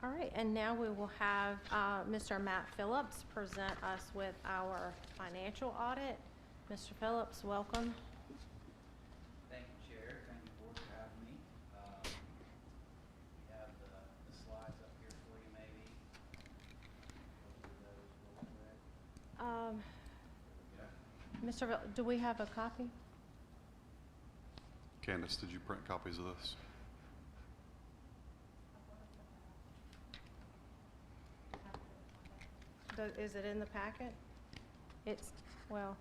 All right, and now we will have Mr. Matt Phillips present us with our financial audit. Mr. Phillips, welcome. Thank you, Chair. Thank you, Board, for having me. We have the slides up here for you, maybe. Go through those real quick. Mr. Phillips, do we have a copy? Candace, did you print copies of this? Is it in the packet? It's, well,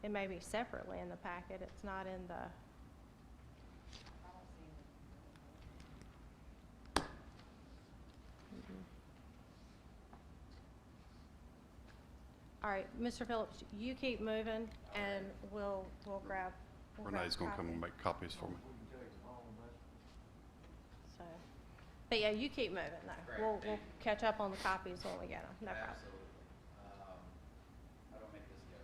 it may be separately in the packet. It's not in the. All right, Mr. Phillips, you keep moving and we'll grab. Renee's gonna come and make copies for me. So, but yeah, you keep moving though. Great, We'll thank you. catch up on the copies when we get them. No problem. Absolutely. How do I make this go?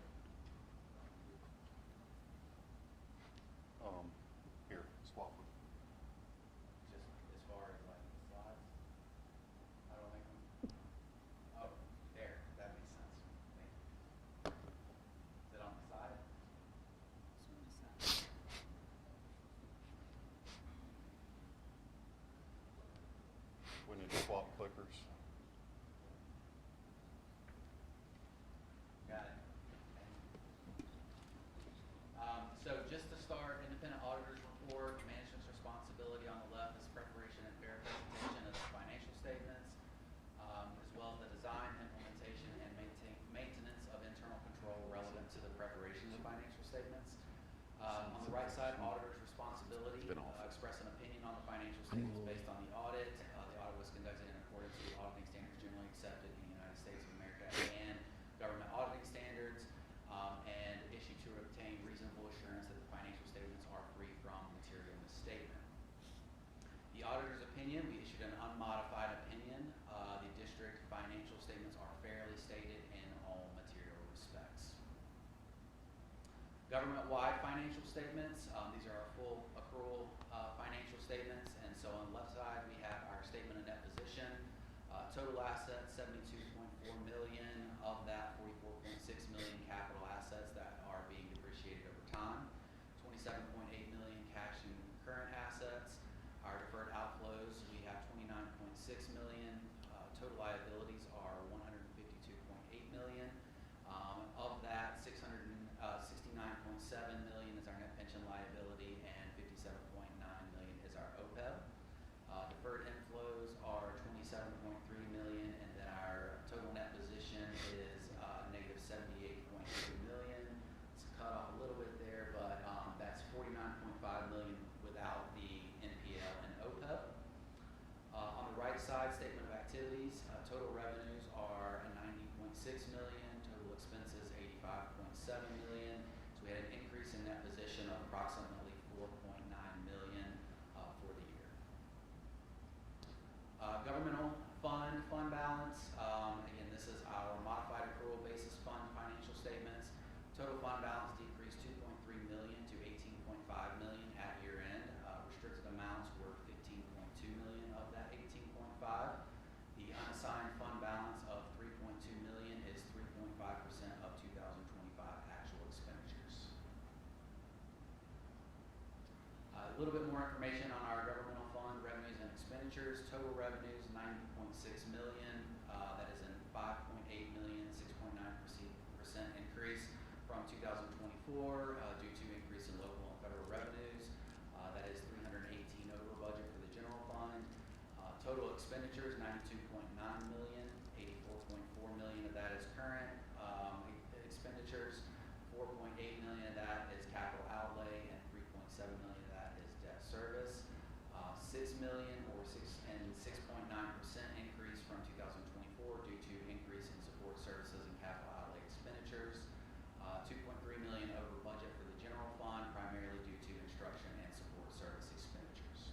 Here, swap them. Just as far as like the slides? How do I make them? Oh, there, that makes sense. Thank you. Is it on the side? We need to swap clickers. Got it. So just to start, independent auditor's report, management's responsibility on the left is preparation and fair presentation of the financial statements, as well as the design, implementation, and maintenance of internal control relevant to the preparation of the financial statements. On the right side, auditor's responsibility, express an opinion on the financial statements based on the audit. The audit was conducted in accordance with the auditing standards generally accepted in the United States of America and government auditing standards, and issued to obtain reasonable assurance that the financial statements are free from material misstatement. The auditor's opinion, we issued an unmodified opinion. The district financial statements are fairly stated in all material respects. Government-wide financial statements, these are our full accrual financial statements, and so on the left side we have our statement of net position. Total assets, $72.4 million. Of that, $44.6 million capital assets that are being depreciated over time. $27.8 million cash and current assets. Our deferred outflows, we have $29.6 million. Total liabilities are $152.8 million. Of that, $69.7 million is our net pension liability, and $57.9 million is our OPEB. Deferred inflows are $27.3 million, and then our total net position is negative $78.3 million. It's cut off a little bit there, but that's $49.5 million without the NPL and OPEB. On the right side, statement of activities, total revenues are $90.6 million, total expenses $85.7 million. So we had an increase in that position of approximately $4.9 million for the year. Governmental fund balance, again, this is our modified accrual basis fund financial statements. Total fund balance decreased $2.3 million to $18.5 million at year end. Restricted amounts were $15.2 million of that $18.5. The unassigned fund balance of $3.2 million is 3.5% of 2025 actual expenditures. A little bit more information on our governmental fund revenues and expenditures. Total revenues $90.6 million. That is a $5.8 million, 6.9% increase from 2024 due to increase in local and federal revenues. That is $318 over budget for the general fund. Total expenditures $92.9 million. 84.4 million of that is current expenditures. 4.8 million of that is capital outlay, and 3.7 million of that is debt service. 6 million or 6.9% increase from 2024 due to increase in support services and capital outlay expenditures. 2.3 million over budget for the general fund, primarily due to instruction and support service expenditures.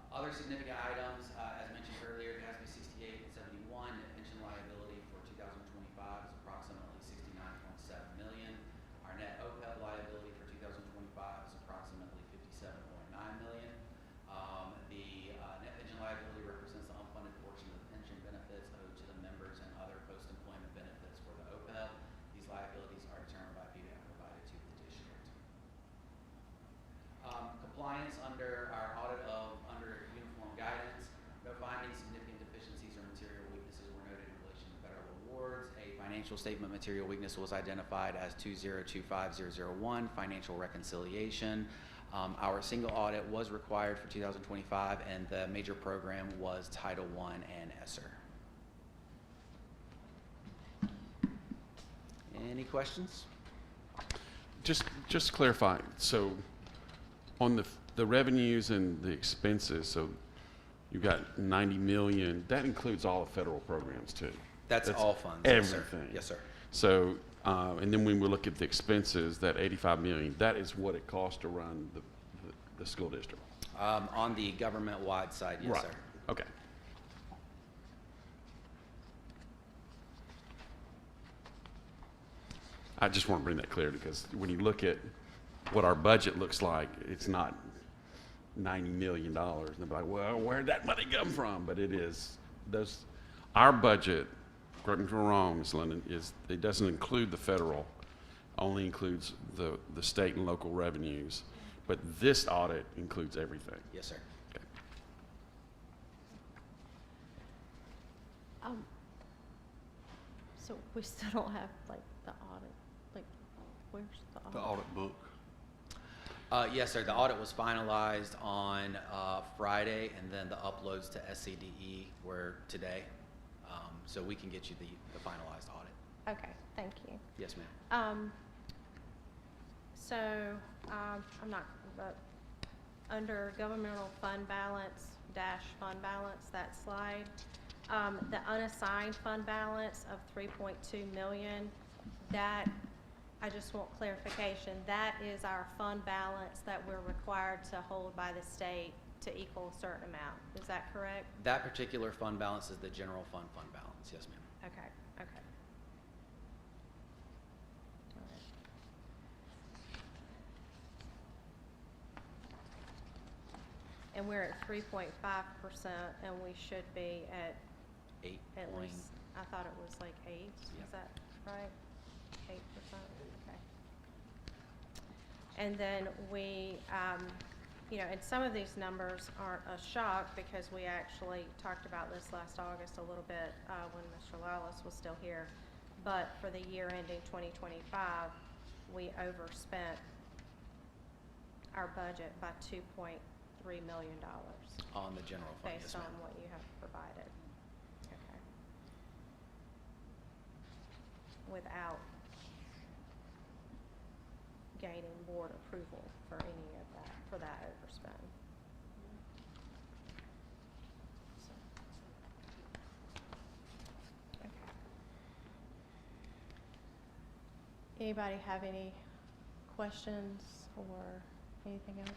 Other significant items, as mentioned earlier, GASB 68 and 71, net pension liability for 2025 is approximately $69.7 million. Our net OPEB financial statement material weakness was identified as 2025001, financial reconciliation. Our single audit was required for 2025, and the major program was Title I and ESSER. Any questions? Just to clarify, so on the revenues and the expenses, so you've got 90 million, that includes all the federal programs too? That's all funds. Yes, sir. Everything? Yes, sir. So, and then when we look at the expenses, that 85 million, that is what it costs to run the school district? On the government-wide side, yes, Right. sir. Okay. I just want to bring that clear because when you look at what our budget looks like, it's not $90 million. And they're like, well, where'd that money come from? But it is. Our budget, correct me if I'm wrong, Ms. London, it doesn't include the federal, only includes the state and local revenues. But this audit includes everything. Yes, sir. Okay. So we still don't have like the audit, like where's the audit? The audit book. Yes, sir. The audit was finalized on Friday, and then the uploads to SCDE were today. So we can get you the finalized audit. Okay, thank you. Yes, ma'am. I'm not, but under governmental fund balance, fund balance, that slide, the unassigned fund balance of 3.2 million, that, I just want clarification, that is our fund balance that we're required to hold by the state to equal a certain amount. Is that correct? That particular fund balance is the general fund balance. Yes, ma'am. Okay, okay. All right. And we're at 3.5%, and we should be at 8 at point. least, I thought it was like 8, Yeah. is that right? 8%, okay. And then we, you know, and some of these numbers aren't a shock because we actually talked about this last August a little bit when Mr. Lawless was still here. But for the year ending 2025, we overspent our budget by $2.3 million. On the general fund, yes, Based ma'am. on what you have provided. Okay. Without gaining board approval for any of that, for that overspend. So, okay. Anybody have any questions or anything else?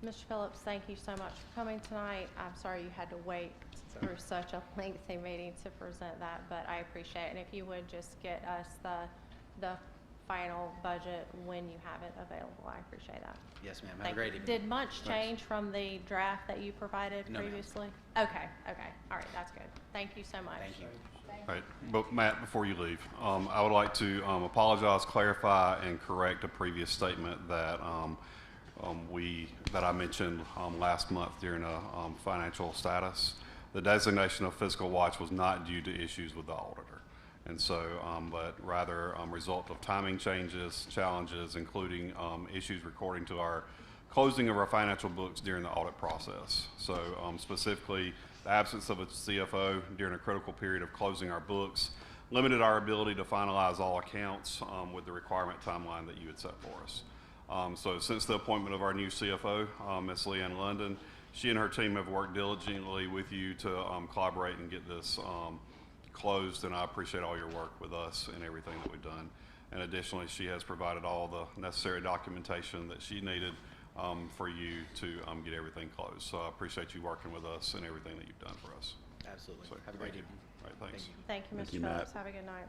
Mr. Phillips, thank you so much for coming tonight. I'm sorry you had to wait through such a lengthy meeting to present that, but I appreciate it. And if you would just get us the final budget when you have it available, I appreciate that. Yes, ma'am. Have a Thank great you. evening. Did much change from the draft that you provided No, ma'am. previously? Okay, okay. All right, that's good. Thank you so much. Thank you. All right, but Matt, before you leave, I would like to apologize, clarify, and correct a previous statement that that I mentioned last month during a financial status. The designation of fiscal watch was not due to issues with the auditor, and so, but rather result of timing changes, challenges, including issues according to our closing of our financial books during the audit process. So specifically, the absence of a CFO during a critical period of closing our books limited our ability to finalize all accounts with the requirement timeline that you had set for us. So since the appointment of our new CFO, Ms. Leanne London, she and her team have worked diligently with you to collaborate and get this closed, and I appreciate all your work with us and everything that we've done. And additionally, she has provided all the necessary documentation that she needed for you to get everything closed. So I appreciate you working with us and everything that you've done for us. Absolutely. So, Have a great thank you. evening. All right, thanks. Thank you, Thank Mr. you, Matt. Phillips. Have a good night.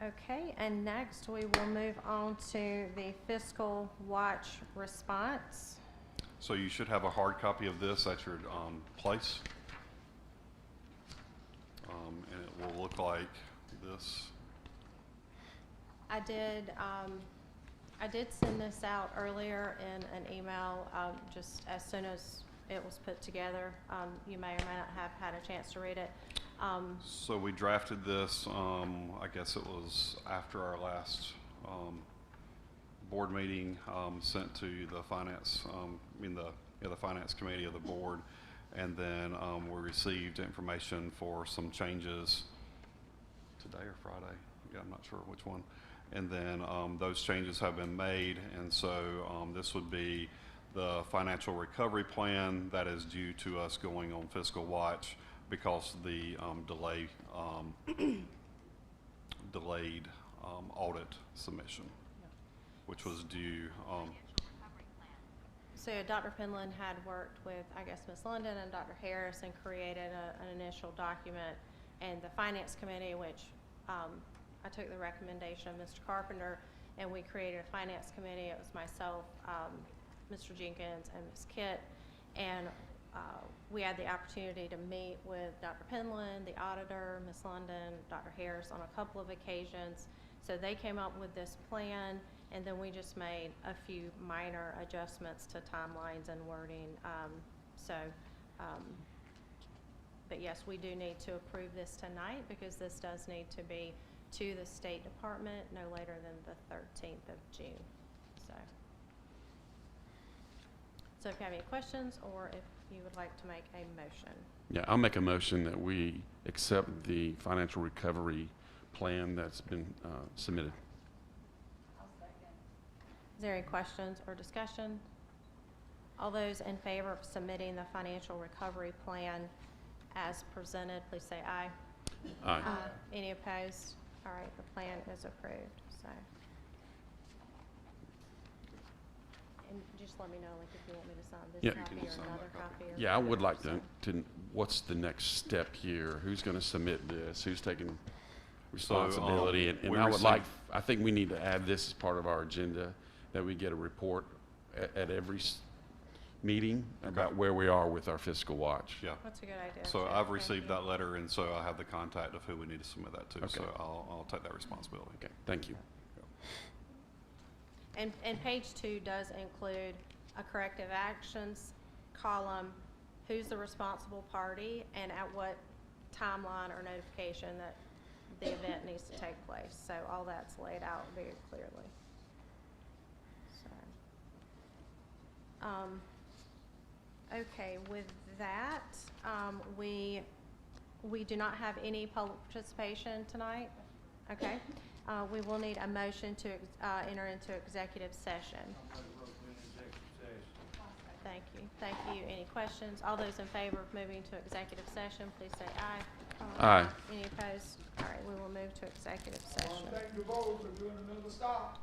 Okay, and next we will move on to the fiscal watch response. So you should have a hard copy of this at your place. And it will look like this. I did send this out earlier in an email, just as soon as it was put together. You may or may not have had a chance to read it. So we drafted this, I guess it was after our last board meeting, sent to the finance, the finance committee of the board. And then we received information for some changes today or Friday. Yeah, I'm not sure which one. And then those changes have been made. And so this would be the financial recovery plan that is due to us going on fiscal watch because the delayed audit submission, which was due. So Dr. Penland had worked with, I guess, Ms. London and Dr. Harris and created an initial document. And the Finance Committee, which I took the recommendation of Mr. Carpenter, and we created a Finance Committee. It was myself, Mr. Jenkins, and Ms. Kitt. And we had the opportunity to meet with Dr. Penland, the auditor, Ms. London, Dr. Harris on a couple of occasions. So they came up with this plan, and then we just made a few minor adjustments to timelines and wording. But yes, we do need to approve this tonight because this does need to be to the State Department no later than the 13th of June. So if you have any questions or if you would like to make a motion. Yeah, I'll make a motion that we accept the financial recovery plan that's been submitted. Is there any questions or discussion? All those in favor of submitting the financial recovery plan as presented, please say aye. Aye. Any opposed? All right, the plan is approved, so. And just let me know, like, if you want me to sign this Yeah. copy You can or sign another that copy. copy. Or Yeah, I would whatever, like so. to, what's the next step here? Who's going to submit this? Who's taking responsibility? And we I would received- like, I think we need to add this as part of our agenda, that we get a report at every meeting about where we are with our fiscal watch. Yeah. That's a good idea. So too. I've Thank received you. that letter, and so I have the contact of who we need to submit that to. Okay. So I'll take that responsibility. Okay, thank you. And page 2 does include a corrective actions column, who's the responsible party, and at what timeline or notification that the event needs to take place. So all that's laid out very clearly. So, okay, with that, we do not have any public participation tonight. Okay. We will need a motion to enter into executive session. Thank you. Thank you. Any questions? All those in favor of moving to executive session, please say aye. Aye. Any opposed? All right, we will move to executive session. Thank you both for doing another stop.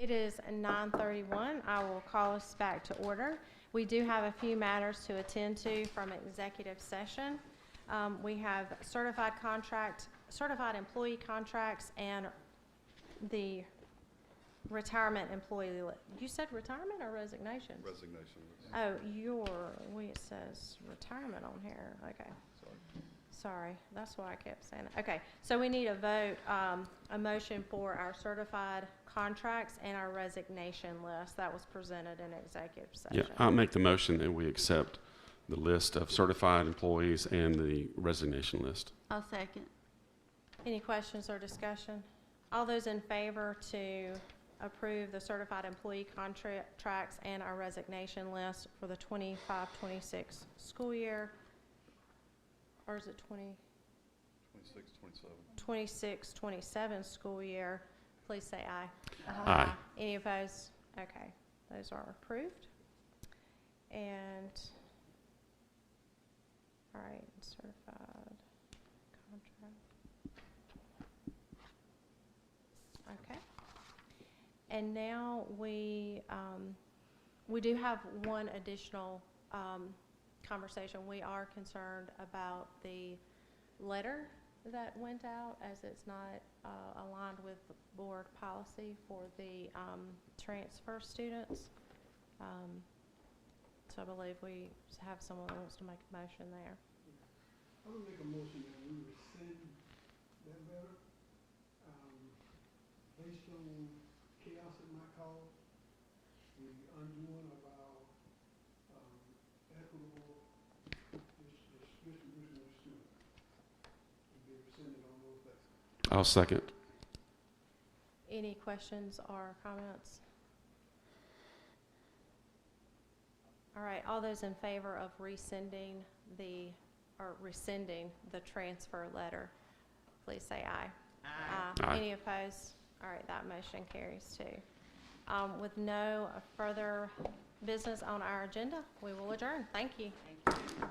It is 9:31. I will call us back to order. We do have a few matters to attend to from executive session. We have certified employee contracts and the retirement employee. You said retirement or resignation? Resignation. Oh, it says retirement on here. Okay. Sorry, that's why I kept saying it. Okay, so we need a vote, a motion for our certified contracts and our resignation list that was presented in executive Yeah, session. I'll make the motion that we accept the list of certified employees and the resignation list. I'll second. Any questions or discussion? All those in favor to approve the certified employee contracts and our resignation list for the 25-26 school year, or is it 26-27 school year, please say aye. Aye. Any opposed? Okay, those are approved. And, all right, certified contract. Okay. And now we do have one additional conversation. We are concerned about the letter that went out, as it's not aligned with the board policy for the transfer students. So I believe we have someone who wants to make a motion there. I'm gonna make a motion that we rescind that letter, based on chaos it might cause, the undoing of our, equitable distribution of students. To be rescinded on those bases. I'll second. Any questions or comments? All right, all those in favor of rescinding the transfer letter, please say aye. Aye. Any opposed? All right, that motion carries too. With no further business on our agenda, we will adjourn. Thank you. Thank you.